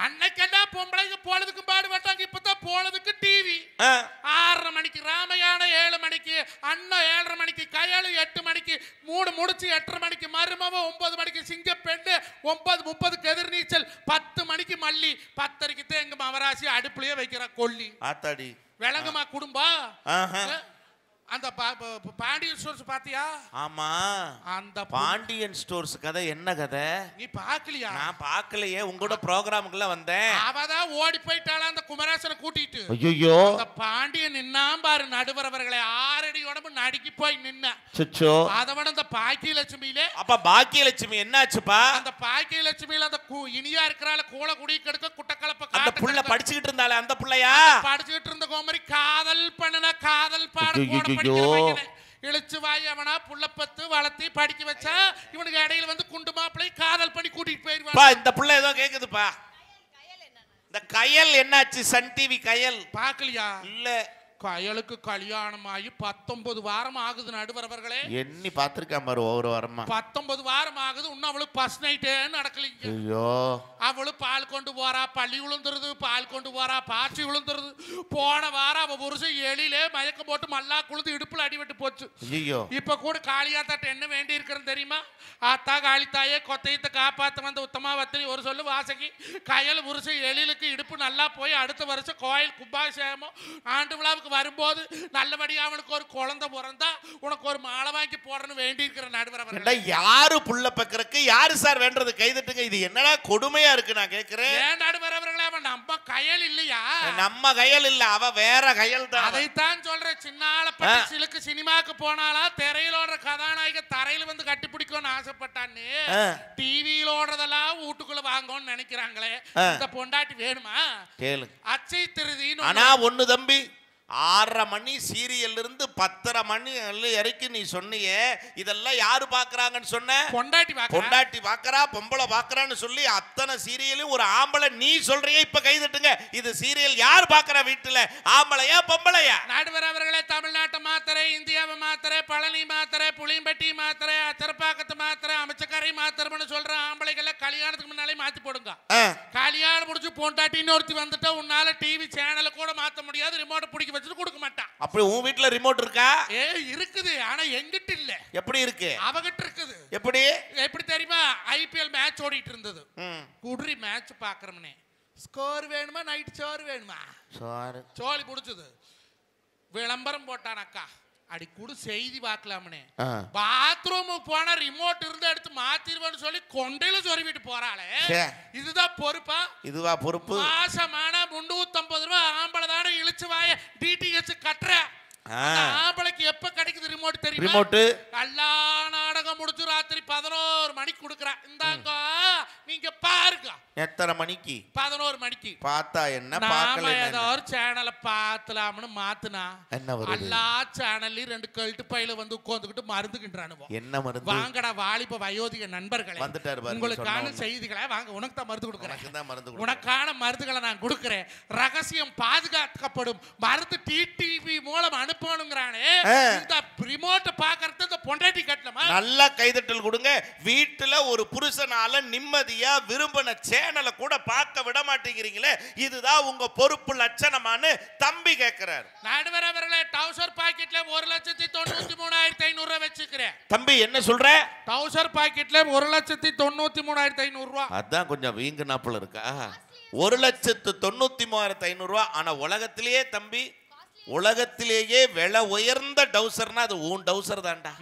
அன்னைக்கெல்லாம் பொம்பளைங்க போனதுக்கு பாடுபட்டாங்க, இப்பதான் போனதுக்கு டிவி. 6:30 மணிக்கு ராமயானம், 7 மணிக்கு அண்ணன், 7:30 மணிக்கு கயலு, 8 மணிக்கு 3 முடிச்சு, 8:30 மணிக்கு மருமவ, 9 மணிக்கு சிங்கப்பெண்ணு, 9:30 எதிர்நீச்சல், 10 மணிக்கு மல்லி, 10:30க்கு தான் எங்க மவராசி அடுப்புலயே வைக்கிற கொல்லி. ஆத்தாடி விளங்குமா குடும்பம்? அந்த பாண்டியன் ஸ்டோர்ஸ் பாத்தியா? ஆமா, அந்த பாண்டியன் ஸ்டோர்ஸ் கதை என்ன கதை? நீ பாக்கலையா? நான் பாக்கலையே, உங்களோட ப்ரோகிராமுக்குள்ள வந்தேன். அவதான் ஓடி போயிட்டாளா அந்த குமரேசனை கூட்டிட்டு. ஐயோ, அந்த பாண்டியன் நின்னாம் பாரு நடுவர் அவர்களை, 6 அடி உடம்பு நடுக்கி போய் நின்ன. அதவன அந்த பாக்கியலட்சுமியிலே. அப்ப பாக்கியலட்சுமி என்னாச்சுப்பா? அந்த பாக்கியலட்சுமியில அந்த இனியா இருக்கிறால கூல குடி கெடுக்க குட்டக்கலப்ப அந்த புள்ள படிச்சுக்கிட்டு இருந்தாலே அந்த புள்ளையா? படிச்சுக்கிட்டு இருந்த கோமரி காதல் பண்ணன, காதல் பாட இழுச்சு வாய் அவனா புள்ள பத்து வளர்த்தி படிக்க வச்சா இவனுக்கு இடையில வந்து குண்டு மாப்பிளை காதல் பண்ணி கூட்டிட்டு போயிருவான். இந்த புள்ள ஏதோ கேக்குதுப்பா. இந்த கயல் என்னாச்சு? சன் டிவி கயல் பாக்கலையா? இல்ல. கயலுக்கு கல்யாணம் ஆகி 19 வாரம் ஆகுது நடுவர் அவர்களே. எண்ணி பாத்திருக்கான் பாரு, ஒவ்வொரு வாரமா 19 வாரம் ஆகுது. இன்னும் அவளுக்கு ஃபர்ஸ்ட் நைட்டே நடக்கலைங்க. ஐயோ, அவளு பால் கொண்டு போறா, பள்ளி விழுந்துருது, பால் கொண்டு போறா, பாச்சி விழுந்துருது. போன வாரம் அவ புருஷன் எலியிலே மயக்கம் போட்டு மல்லா குழுந்து இடுப்புல அடிபட்டு போச்சு. ஐயோ, இப்ப கூட காளியாத்தாட்ட என்ன வேண்டி இருக்கிறது தெரியுமா? ஆத்தா காளித்தாயே கொத்தையத்தை காப்பாத்த வந்த உத்தமாவத்தினி ஒரு சொல்லு வாசகி. கயல் புருஷன் எழிலுக்கு இடுப்பு நல்லா போய் அடுத்த வருஷம் கோயில் கும்பாபிஷேகமும் ஆண்டு விழாவுக்கு வரும்போது நல்லபடியா அவனுக்கு ஒரு குழந்தை பிறந்தா உனக்கு ஒரு மாலை வாங்கி போடணும் வேண்டி இருக்கிற நடுவர் அவர்கள். யாரு புள்ள பக்கறக்கு யாரு சார் வேண்டது? கைதட்டுங்க. இது என்னடா கொடுமையா இருக்கு நான் கேக்குறேன். ஏன் நடுவர் அவர்களே, அவன் நம்ம கயல் இல்லையா? நம்ம கயல் இல்ல, அவ வேற கயல் தான். அதைத்தான் சொல்றேன். சின்னால சிலுக்கு சினிமாக்கு போனாலா திரையிலோட கதாநாயக தரையில வந்து கட்டி பிடிக்கும்னு ஆசைப்பட்டான்னு டிவியில ஓடுறதெல்லாம் வீட்டுக்குள்ள வாங்கணும்னு நினைக்கிறாங்களே. இந்த பொண்டாட்டி வேணுமா? கேளு. அச்சை திருதி. ஆனா ஒண்ணு தம்பி, 6:30 மணி சீரியல் இருந்து 10:30 மணி வரைக்கும் நீ சொன்னியே, இதெல்லாம் யாரு பாக்குறாங்கன்னு சொன்ன? பொண்டாட்டி பாக்குறா, பொம்பளை பாக்குறான்னு சொல்லி அத்தனை சீரியலும் ஒரு ஆம்பளை நீ சொல்றியே. இப்ப கைதட்டுங்க. இது சீரியல் யார் பாக்குறா வீட்டுல? ஆம்பளையா பொம்பளையா? நடுவர் அவர்களே, தமிழ்நாட்டை மாத்திரை, இந்தியாவை மாத்திரை, பழனி மாத்திரை, புளியம்பட்டி மாத்திரை, அச்சரப்பாக்கத்து மாத்திரை, அமைச்சக்கரை மாத்திரம்னு சொல்ற ஆம்பளைகளை கல்யாணத்துக்கு முன்னாலே மாத்தி போடுங்க. கல்யாணம் முடிச்சு பொண்டாட்டி இன்னொருத்தி வந்துட்டா உன்னால டிவி சேனலை கூட மாத்த முடியாது, ரிமோட் பிடிக்க வச்சுட்டு கொடுக்க மாட்டான். அப்படி உன் வீட்ல ரிமோட் இருக்கா? இருக்குது, ஆனா எங்கிட்ட இல்ல. எப்படி இருக்கு? அவகிட்ட இருக்குது. எப்படி தெரியுமா? ஐபிஎல் மேட்ச் ஓடிட்டு இருந்தது. குடுறி மேட்ச் பாக்குறோம்னே, ஸ்கோர் வேணுமா நைட் சோறு வேணுமா? சோழி புடிச்சது. விளம்பரம் போட்டான் அக்கா, அடி குடு செய்தி பார்க்கலாம்னே. பாத்ரூம் போனா ரிமோட் இருந்து எடுத்து மாத்திருவேன்னு சொல்லி கொண்டையில சொருவிட்டு போறாளே. இதுதான் பொறுப்பா? இதுவா பொறுப்பு? மாசமான 350 ரூபாய் ஆம்பளை தானே இழுச்சு வாய டிடிஎச் கட்டுற. ஆம்பளைக்கு எப்ப கிடைக்குது ரிமோட் தெரியுமா? ரிமோட் எல்லா நாடகம் முடிச்சு ராத்திரி 11 மணிக்கு கொடுக்குறா. இந்தாங்க நீங்க பாருங்க. எத்தனை மணிக்கு? 11 மணிக்கு. பார்த்தா என்ன பார்க்கல, ஏதோ ஒரு சேனலை பார்த்தலாம்னு மாத்துனா என்ன வருது? எல்லா சேனல்லையும் 2 கழுட்டு பையில வந்து உட்கார்ந்துகிட்டு மருந்துகின்றானுவோ. என்ன மருந்து? வாங்கடா வாலிப வயோதிக நண்பர்களே, வந்துட்டாரு உங்களுக்கான செய்திகளை வாங்க. உனக்கு தான் மருந்து கொடுக்குறேன், உனக்கான மருந்துகளை நான் கொடுக்குறேன். ரகசியம் பாதுகாக்கப்படும் மருந்து டிடிவி மூலம் அனுப்பணுங்கிறானே. இந்த ரிமோட்டை பார்க்கறது இந்த பொண்டாட்டி கட்டலமா? நல்ல கைதட்டல் கொடுங்க. வீட்டுல ஒரு புருஷனால நிம்மதியா விரும்பின சேனலை கூட பார்க்க விட மாட்டேங்கிறீங்களே, இதுதான் உங்க பொறுப்பு லட்சணமானு தம்பி கேட்கிறார். நடுவர் அவர்களே, டவுசர் பாக்கெட்ல 1,93,500 ரூபாய் வச்சுக்கிறேன். தம்பி என்ன சொல்ற? டவுசர் பாக்கெட்ல 1,93,500 ரூபாய். அதான் கொஞ்சம் வீங்கு நாப்புல இருக்கா? 1,93,500 ரூபாய். ஆனா உலகத்திலேயே தம்பி, உலகத்திலேயே விலை உயர்ந்த டவுசர்னா அது உன் டவுசர் தான்டா.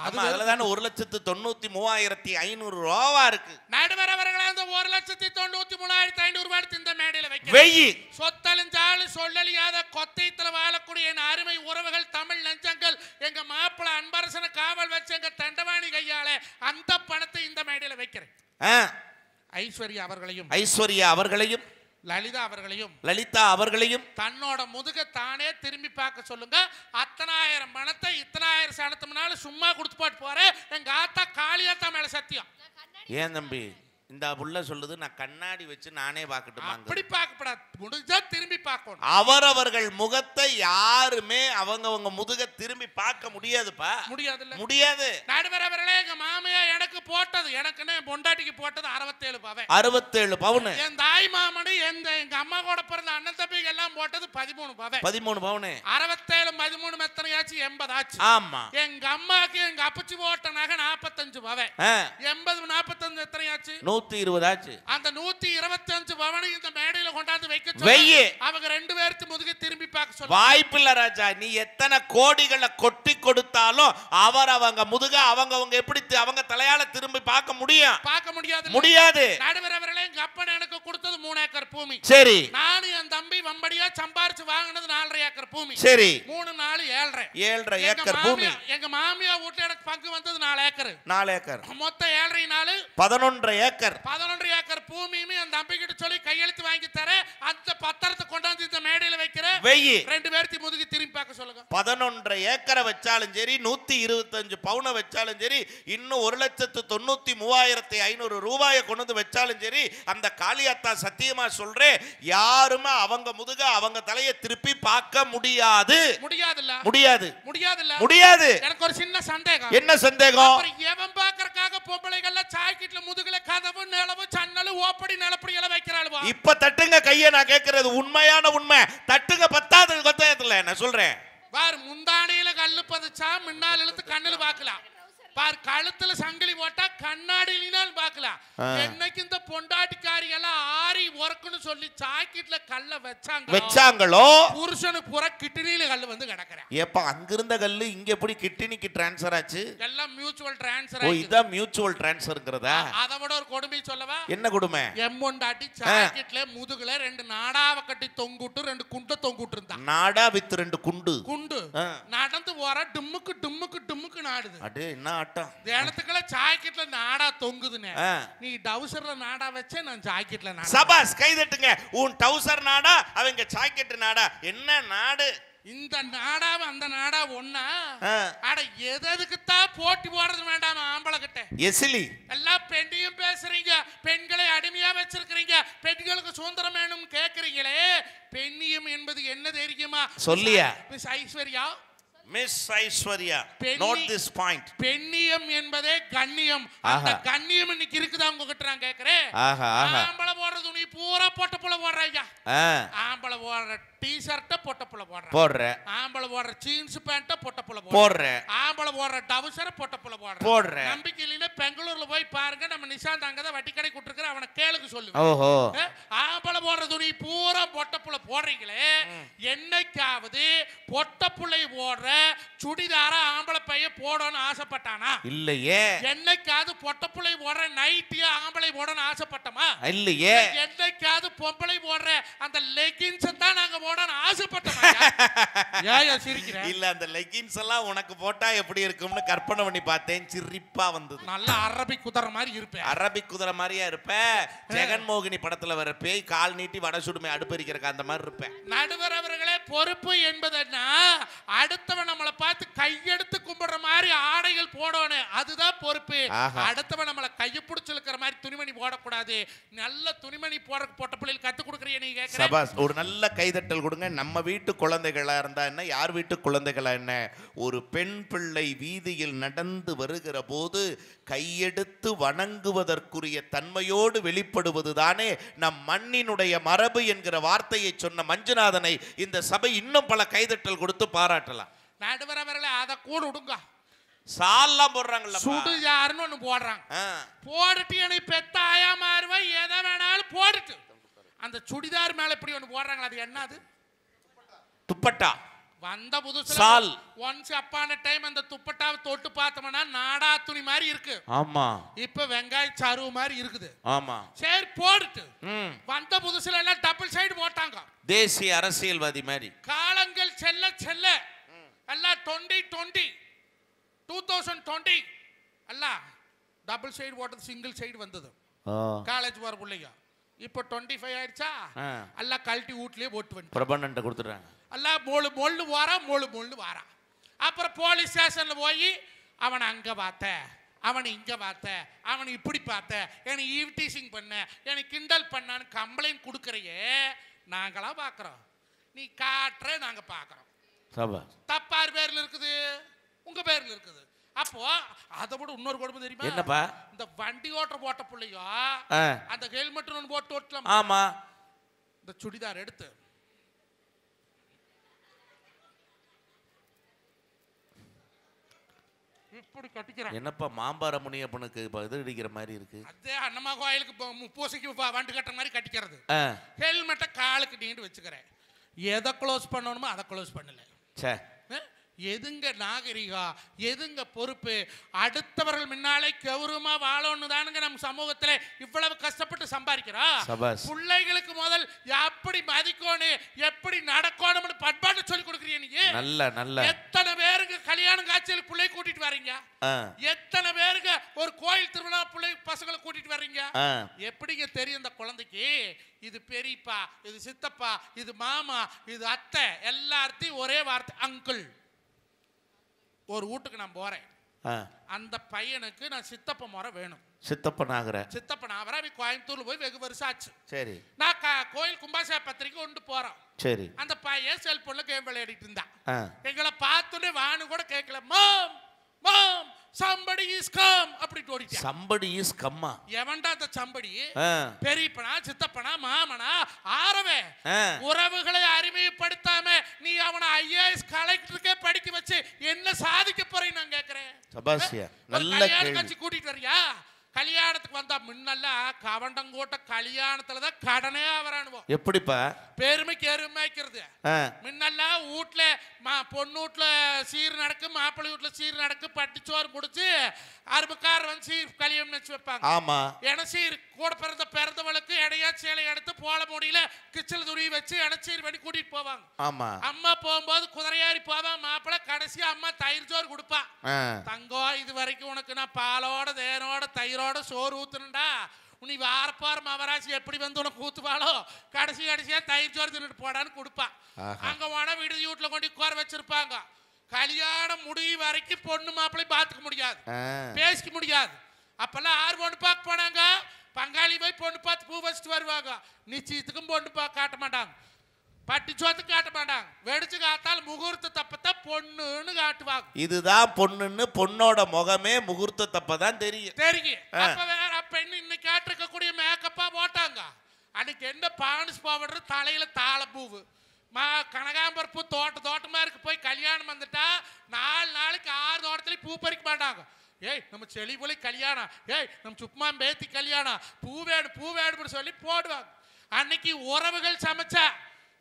அதுலதானே 1,93,500 ரூபாவா இருக்கு. நடுவர் அவர்களே, அந்த 1,93,500 ரூபாய் இந்த மேடையில வைக்க வெயி சொத்தலிஞ்சாலும் சொல்லலியாத கொத்தைத்துல வாழக்கூடிய என் அருமை உறவுகள் தமிழ் நெஞ்சங்கள் எங்க மாப்பிள அன்பரசன காவல் வச்சு எங்க தண்டவாணி கையால அந்த பணத்தை இந்த மேடையில வைக்கிறேன். ஐஸ்வர்யா அவர்களையும் லலிதா அவர்களையும் தன்னோட முதுக தானே திரும்பி பார்க்க சொல்லுங்க. அத்தனாயிரம் பணத்தை இத்தனாயிரம் சனத்துனால சும்மா கொடுத்து போட்டு போறேன். எங்க ஆத்தா காளியாத்தா மேல சத்தியம். ஏன் தம்பி இந்த புள்ள சொல்லுது நான் கண்ணாடி வச்சு நானே பார்க்கட்டுமா? அப்படி பார்க்கப்படாது, முடிஞ்சா திரும்பி பார்க்கணும். அவரவர்கள் முகத்தை யாருமே அவங்க முதுக திரும்பி பார்க்க முடியாதுப்பா. முடியாது. நடுவர் அவர்களே, எங்க மாமையா எனக்கு போட்டது, எனக்குன்னு பொண்டாட்டிக்கு போட்டது 67 பவுன். என் தாய் மாமனு எங்க அம்மா கூட பிறந்த அண்ணன் தம்பிக்கு எல்லாம் போட்டது 13 பவுன். 67 13 மெத்தனையாச்சு 80 ஆச்சு. ஆமா. எங்க அம்மாக்கு எங்க அப்பச்சி போட்ட நகை 45 பவன். 80 45 எத்தனையாச்சு? 120 ஆச்சு. அந்த 125 பவனை இந்த மேடையில கொண்டாந்து வைக்க அவங்க ரெண்டு பேருக்கு முதுகு திரும்பி பார்க்க சொல்ல வாய்ப்பில்லை ராஜா. நீ எத்தனை கோடிகளை கொட்டி கொடுத்தாலும் அவங்க முதுக அவங்க எப்படி அவங்க தலையால திரும்பி பார்க்க முடியாது. நடுவர் அவர்களே, எங்க அப்பன் எனக்கு கொடுத்தது 3 ஏக்கர் பூமி. சரி. நானும் என் தம்பி வம்படியா சம்பாரிச்சு வாங்கினது 4.5 ஏக்கர் பூமி. சரி. 3 4 7.5 ஏக்கர் பூமி. எங்க மாமியா வீட்டுல எனக்கு பங்கு வந்தது 4 ஏக்கர். மொத்தம் 7.5 4 11 ஏக்கர். 11 ஏக்கர் பூமியுமே அந்த தம்பி கிட்ட சொல்லி கையெழுத்து வாங்கி தர. அந்த பத்திரத்தை கொண்டாந்து இந்த மேடையில வைக்கிற ரெண்டு பேருக்கு முதுகு திரும்பி பார்க்க சொல்லுங்க. 11 ஏக்கரை வச்சாலும் சரி, 125 பவுனை வச்சாலும் சரி, இன்னும் 1,93,500 ரூபாயை கொண்டு வச்சாலும் சரி, அந்த காளியாத்தா சத்தியமா சொல்றேன், யாருமே அவங்க முதுக அவங்க தலையை திருப்பி பார்க்க முடியாது. எனக்கு ஒரு சின்ன சந்தேகம். என்ன சந்தேகம்? எவன் பார்க்கறதுக்காக பொம்பளைகள்ல சாய்க்கிட்ல முதுகுல கதவு நிலவு சன்னலு ஓப்படி நிலப்படி எல்லாம் வைக்கிறாளுவா? இப்ப தட்டுங்க கையை, நான் கேட்கறது உண்மையான உண்மை. தட்டுங்க 10வது கொத்தயத்துல நான் சொல்றேன். பார், முந்தானையில கல்லு பதிச்சா முன்னால் இழுத்து கண்ணுல பாக்கலாம். பார், கழுத்துல சங்கிலி போட்டா கண்ணாடியிலும் பாக்கலாம். என்னைக்கு இந்த பொண்டாட்டிக்காரி எல்லாம் ஆரி ஒர்க்குன்னு சொல்லி சாக்கிட்ல கல்ல வச்சாங்களோ புருஷனுக்கு புற கிட்னில கல்லு வந்து கிடக்குறேன். ஏப்பா, அங்கிருந்த கல்லு இங்க எப்படி கிட்னிக்கு டிரான்ஸ்ஃபர் ஆச்சு? எல்லாம் மியூச்சுவல் டிரான்ஸ்ஃபர். ஓ, இதான் மியூச்சுவல் டிரான்ஸ்ஃபர்ங்கறதா? அதை விட ஒரு கொடுமை சொல்லவா? என்ன கொடுமை? எம்மொண்டாட்டி சாக்கிட்ல முதுகுல 2 நாடாவ கட்டி தொங்குட்டு 2 குண்ட தொங்குட்டு இருந்தா. நாடா வித் 2 குண்டு நடந்து போற டும்முக்கு டும்முக்கு டும்முக்கு நாடுது. அடே என்ன ஆட்டம்! தேனத்துக்குள்ள ஜாக்கெட்ல நாடா தொங்குதுனே. நீ டவுசர்ல நாடா வச்சே, நான் ஜாக்கெட்ல நாடா. சபாஸ், கை தட்டுங்க. உன் டவுசர் நாடா, அவங்க ஜாக்கெட் நாடா. என்ன நாடு இந்த நாடாவ அந்த நாடா ஒண்ணா? அட எதுக்குத்தான் போட்டி போடுறது வேண்டாம் ஆம்பளை கிட்ட? எசிலி எல்லாம் பெண்ணையும் பேசுறீங்க, பெண்களை அடிமையா வச்சிருக்கீங்க, பெண்களுக்கு சுதந்திரம் வேணும் கேக்குறீங்களே. பெண்ணியம் என்பது என்ன தெரியுமா? சொல்லியா miss Aishwarya, note this point. பெண்ணியம் என்பதே கண்ணியம். அந்த கண்ணியம் இன்னைக்கு இருக்குதா உங்ககிட்ட நான் கேக்குறேன். ஆம்பளை போடுற துணி பூரா பொட்ட புள்ள போடுறாங்க. ஆம்பளை போடுற டி-ஷர்ட்ட பொட்ட புள்ள போடுற. ஆம்பளை போடுற ஜீன்ஸ் பேண்ட்ட பொட்ட புள்ள போடுற. ஆம்பளை போடுற டவுசர பொட்ட புள்ள போடுற. நம்பிக்கை இல்லைன்னா பெங்களூர்ல போய் பாருங்க, நம்ம நிஷாந்த் அங்கதான் வட்டி கடை கூட்டிருக்கிற, அவனை கேளுக்கு சொல்லுவேன். ஆம்பளை போடுற துணி பூரா பொட்ட புள்ள போடுறீங்களே, என்னைக்காவது பொட்ட புள்ளை போடுற சுடிதார ஆம்பளை பைய போடணும்னு ஆசைப்பட்டானா? இல்லையே. என்னைக்காவது பொட்ட புள்ளை போடுற நைட்டியா ஆம்பளை போடணும்னு ஆசைப்பட்டமா? இல்லையே. என்னைக்காவது பொம்பளை போடுற அந்த லெகின்ஸ் தான் நாங்க போடணும்னு ஆசைப்பட்டோமா? ஏன் சிரிக்கிற? இல்ல, அந்த லெகின்ஸ் எல்லாம் உனக்கு போட்டா எப்படி இருக்கும்னு கற்பனை பண்ணி பார்த்தேன், சிரிப்பா வந்தது. நல்ல அரபிக் குதிரை மாதிரி இருப்பேன். அரபிக் குதிரை மாதிரியா இருப்ப. ஜெகன்மோகினி படத்துல வர பேய் கால் நீட்டி வடை சுடுமை அடுப்பறிக்கிறக்க அந்த மாதிரி இருப்பேன். நடுவர் அவர்களே, பொறுப்பு என்பதுன்னா அடுத்தவன் நம்மளை பார்த்து கையெடுத்து கும்பிடுற மாதிரி ஆடைகள் போடணும், அதுதான் பொறுப்பு. அடுத்தவன் நம்மளை கையை பிடிச்சு இழுக்கிற மாதிரி துணிமணி போடக்கூடாது. நல்ல துணிமணி போட்ட பிள்ளைகள் கத்து கொடுக்குறீங்க நீங்க. சபாஸ், ஒரு நல்ல கைதட்டல் கொடுங்க. நம்ம வீட்டு குழந்தைகளா இருந்தா என்ன, யார் வீட்டு குழந்தைகளா என்ன, ஒரு பெண் பிள்ளை வீதியில் நடந்து வருகிற போது கையெடுத்து வணங்குவதற்குரிய தன்மையோடு வெளிப்படுவதுதானே நம் மண்ணினுடைய மரபு என்கிற வார்த்தையை சொன்ன மஞ்சுநாதனை இந்த சபை இன்னும் பல கைதட்டல் கொடுத்து பாராட்டலாம். நடுவர் அவர்களே, அதை கூட விடுங்க. சால்லாம் போடுறாங்கல்ல, சுடுஜாருன்னு ஒண்ணு போடுறாங்க. போட்டுட்டு எனக்கு பெத்த ஆயா மாறுவா, எதை வேணாலும் போட்டுட்டு அந்த சுடிதார் மேல இப்படி ஒண்ணு போடுறாங்களா, அது என்னது? துப்பட்டா. வந்த புதுசுல சால் ஒன்ஸ் அப்பான டைம் அந்த துப்பட்டாவை தொட்டு பார்த்தோம்னா நாடா துணி மாதிரி இருக்கு. ஆமா. இப்ப வெங்காய சருவு மாதிரி இருக்குது. ஆமா. சரி போடுட்டு வந்த புதுசுல எல்லாம் டபுள் சைடு போட்டாங்க. தேசிய அரசியல்வாதி மாதிரி. காலங்கள் செல்ல செல்ல எல்லாம் 2020 எல்லாம் டபுள் சைடு போட்டது சிங்கிள் சைடு வந்தது. காலேஜ் போற பிள்ளைங்க இப்போ 25 ஆயிடுச்சா எல்லாம் கழட்டி வீட்லயே போட்டு வந்து பிரபண்ணன்ட்ட கொடுத்துட்டாங்க. எல்லாம் மொள்ளு வாரா. அப்புறம் போலீஸ் ஸ்டேஷன்ல போய் அவனை அங்க பார்த்த, அவனை இங்க பார்த்த, அவனை இப்படி பார்த்த, என்னை ஈவ்டீசிங் பண்ண, என்னை கிண்டல் பண்ணான்னு கம்ப்ளைண்ட் கொடுக்கறையே நாங்களா பார்க்குறோம். நீ காட்டுற நாங்க பார்க்குறோம். தப்பார் பேர்ல இருக்குது, உங்க பேர்ல இருக்குது. அப்போ அதை விட இன்னொரு கொடுமை தெரியுமா? என்னப்பா? இந்த வண்டி ஓட்ட போட்ட பிள்ளையோ அந்த ஹெல்மெட் ஒன்று போட்டு ஓட்டலாம். ஆமா. இந்த சுடிதார் எடுத்து இப்படி கட்டிக்கிறான். என்னப்பா மாம்பார முனியப்பனுக்கு இது அடிக்கிற மாதிரி இருக்கு? அதே அண்ணமா கோயிலுக்கு பூசைக்கு வண்டு கட்டுற மாதிரி கட்டிக்கிறது. ஹெல்மெட்டை காலுக்கு நீண்டு வச்சுக்கிறேன். எதை க்ளோஸ் பண்ணணுமோ அதை க்ளோஸ் பண்ணல. எதுங்க நாகரிகம், எதுங்க பொறுப்பு? அடுத்தவர்கள் முன்னாலே கௌரவமா வாழணும் தானுங்க நம்ம சமூகத்துல இவ்வளவு கஷ்டப்பட்டு சம்பாதிக்கிறோம். பிள்ளைகளுக்கு முதல் எப்படி மதிக்கணும், எப்படி நடக்கணும்னு பண்பாடு சொல்லி கொடுக்குறீங்க நீங்க. நல்ல நல்ல எத்தனை பேருக்கு கல்யாணம் காட்சியில் பிள்ளை கூட்டிட்டு வர்றீங்க? எத்தனை பேருக்கு ஒரு கோயில் திருவிழா பிள்ளை பசங்களை கூட்டிட்டு வர்றீங்க? எப்படிங்க தெரியும் இந்த குழந்தைக்கு இது பெரியப்பா, இது சித்தப்பா, இது மாமா, இது அத்தை, எல்லாத்தையும் ஒரே வார்த்தை அங்கிள். ஒரு வீட்டுக்கு நான் போறேன், அந்த பையனுக்கு நான் சித்தப்ப முறை வேணும். சித்தப்பன் ஆகிற கோயம்புத்தூர்ல போய் வெகு வருஷம் ஆச்சு. சரி, நான் கோயில் கும்பாசா பத்திரிக்கை கொண்டு போறோம். சரி, அந்த பையன் செல்போன்ல கேம் விளையாடிட்டு இருந்தான். எங்களை பார்த்துட்டு வானு கூட கேட்கல. மாம் மாம் somebody is come அப்படி ஓடிட்டான். somebody is come எவன்டா அந்த somebody? பெரியப்பனா, சித்தப்பனா, மாமனா, ஆரவே உறவுகளை அறிமுகப்படுத்தாம நீ அவனை ஐஏஎஸ் கலெக்டருக்கே படிக்க வச்சு என்ன சாதிக்க போறேன்னு நான் கேக்குறேன். சபாஷியா, நல்ல கேள்வி. கட்சி கூட்டிட்டு வரியா? கல்யாணத்துக்கு வந்தா முன்னெல்லாம் கவண்டங்கோட்ட கல்யாணத்துல தான் கடனே வரானுவோம். எப்படிப்பா? பெருமைக்கு எருமைக்கிறது. முன்னெல்லாம் வீட்டுல பொண்ணு வீட்டுல சீர் நடக்கு, மாப்பிள்ளை வீட்டுல சீர் நடக்கு, பட்டிச்சோறு முடிச்சு அறுபக்கார வந்து சீர் கல்யாணம் வச்சு வைப்பாங்க. ஆமா. சீர் கூட பிறந்தவளுக்கு இடையா சேலை எடுத்து போல முடியல கிச்சல் துணி வச்சு இடைச்சீர் பண்ணி கூட்டிட்டு போவாங்க. ஆமா. அம்மா போகும்போது குதிரையாரி போவாங்க. மாப்பிள்ளை கடைசியா அம்மா தயிர் சோறு கொடுப்பா. தங்கம், இது வரைக்கும் உனக்கு நான் பாலோட தேனோட தயிரோட சோறு ஊத்துனுண்டா, நீ வாரப்பார மவராசி எப்படி வந்து உனக்கு ஊத்துவாளோ கடைசியா தயிர் சோறு தின்னுட்டு போடான்னு கொடுப்பா. அங்க போனா விடுதி வீட்டுல கொண்டு உட்கார வச்சிருப்பாங்க. கல்யாணம் முடிவு வரைக்கும் பொண்ணு மாப்பிள்ளை பாத்துக்க முடியாது, பேசிக்க முடியாது. அப்பெல்லாம் ஆறு பொண்ணு பார்க்க போனாங்க. பங்காளி போய் பொண்ணு பார்த்து பூ வச்சுட்டு வருவாங்க. நிச்சயத்துக்கும் பொண்ணு பார்க்க காட்ட மாட்டாங்க, பட்டிச்சோத்துக்கு காட்ட மாட்டாங்க. வெடிச்சு காத்தால் முகூர்த்த தப்பத்தான் பொண்ணுன்னு காட்டுவாங்க. இதுதான் பொண்ணுன்னு பொண்ணோட முகமே முகூர்த்த தப்பதான் தெரியும். அப்ப வேற பெண்ணு இன்னைக்கு காட்டிருக்கக்கூடிய மேக்கப்பா போட்டாங்க. அன்னைக்கு என்ன பானிஸ் பவுடர், தலையில தாளப்பூவு, கனகாம்பர பூ தோட்டமா இருக்கு. போய் கல்யாணம் வந்துட்டா 4 நாளைக்கு 6 தோட்டத்திலையும் பூ பறிக்க மாட்டாங்க. ஏய் நம்ம செளி போலி கல்யாணம், ஏய் நம்ம சுப்மா பேத்தி கல்யாணம், பூவேடு சொல்லி போடுவாங்க. அன்னைக்கு உறவுகள் சமைச்சா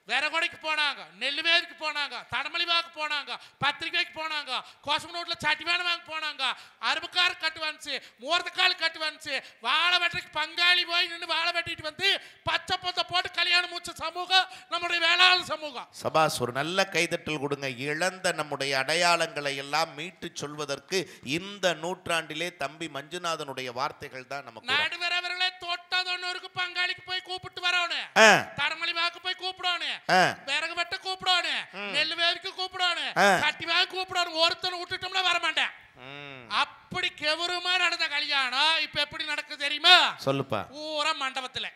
விறகொடைக்கு போனாங்க, நெல்லுவேதிக்கு போனாங்க, தடமலிவாக்கு போனாங்க, பத்திரிகைக்கு போனாங்க, கோசமனூட்டில் சட்டிவேன வாங்க போனாங்க, அருப்புக்கார கட்டு வந்துச்சு, மூர்த்தக்கால் கட்டு வந்துச்சு, வாழை வெட்டுக்கு பங்காளி போய் நின்று வாழை வெட்டிட்டு வந்து பச்சை பொத்த போட்டு கல்யாணம் முடிச்ச சமூகம் நம்முடைய வேளாண் சமூகம். சபாஸ், ஒரு நல்ல கைதட்டல் கொடுங்க. இழந்த நம்முடைய அடையாளங்களை எல்லாம் மீட்டு சொல்வதற்கு இந்த நூற்றாண்டிலே தம்பி மஞ்சுநாதனுடைய வார்த்தைகள் தான் நமக்கு. நடுவரவர்களே தொட்டதொன்னூருக்கு பங்காளிக்கு போய் கூப்பிட்டு வரணும், தடமலிவாக்கு போய் கூப்பிடணும், விறகு வெட்ட கூப்பிடணும், நெல் வேவிக்கு கூப்பிடணும், கட்டி வாங்க கூப்பிடணும். ஒருத்தனை விட்டுட்டோம்னா வர மாட்டேன். அப்படி கெவருமா நடந்த கல்யாணம் இப்ப எப்படி நடக்குது தெரியுமா? சொல்லுப்பா. பூரா மண்டபத்துல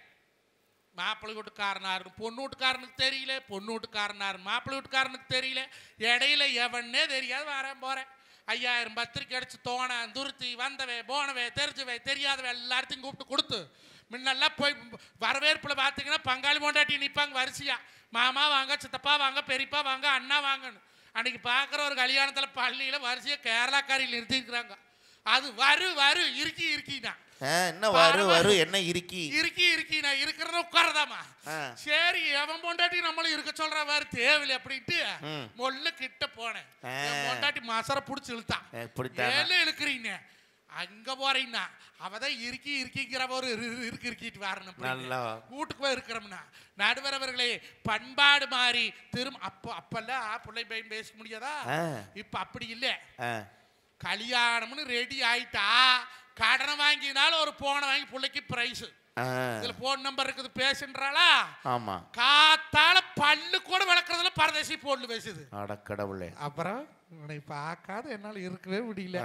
மாப்பிள்ளை வீட்டுக்காரனாரு பொண்ணு வீட்டுக்காரனுக்கு தெரியல, பொண்ணு வீட்டுக்காரனாரு மாப்பிள்ளை வீட்டுக்காரனுக்கு தெரியல, இடையில எவனே தெரியாது. வரேன் போறேன் 5000 பத்திரிக்கை அடிச்சு தோண துருத்தி வந்தவே போனவே தெரிஞ்சவே தெரியாதவே எல்லாத்தையும் கூப்பிட்டு கொடுத்து முன்னெல்லாம் போய் வரவேற்புல பார்த்தீங்கன்னா பங்காளி பொண்டாட்டி நிற்பாங்க வரிசையா. மாமா வாங்க, சித்தப்பா வாங்க, பெரியப்பா வாங்க, அண்ணா வாங்கன்னு. அன்னைக்கு பார்க்குற ஒரு கல்யாணத்தில் பள்ளியில் வரிசையாக கேரளாக்காரியில் நிறுத்திருக்கிறாங்க. அது வரு இருக்கினா என்ன வரு என்ன இருக்கினா இருக்கிறத உட்காரதாமா. சரி எவன் பொண்டாட்டி நம்மளும் இருக்க சொல்ற மாதிரி தேவையில்லை அப்படின்ட்டு மொல்ல கிட்ட போனேன். பொண்டாட்டி மசர புடிச்சு இழுத்தான். ஏல இழுக்கிறீங்க அங்க போறீங்கன்னா அவதான் இருக்கிங்கிற ஒரு இருக்கிட்டு வரணும். வீட்டுக்கு போய் இருக்கிறோம்னா நடுவரவர்களே பண்பாடு மாறி திரும்ப அப்பெல்லாம் பிள்ளை பையன் பேச முடியாதா? இப்ப அப்படி இல்லை. கல்யாணம்னு ரெடி ஆயிட்டா கடனை வாங்கினாலும் ஒரு போனை வாங்கி பிள்ளைக்கு பிரைஸ். இதுல போன் நம்பர் இருக்குது பேசுன்றாளா? ஆமா. காத்தால பல்லு கூட விளக்குறதுல பரதேசி போன்ல பேசுது. அட கடவுளே. அப்புறம் உன்னை பார்க்காத என்னால இருக்கவே முடியல.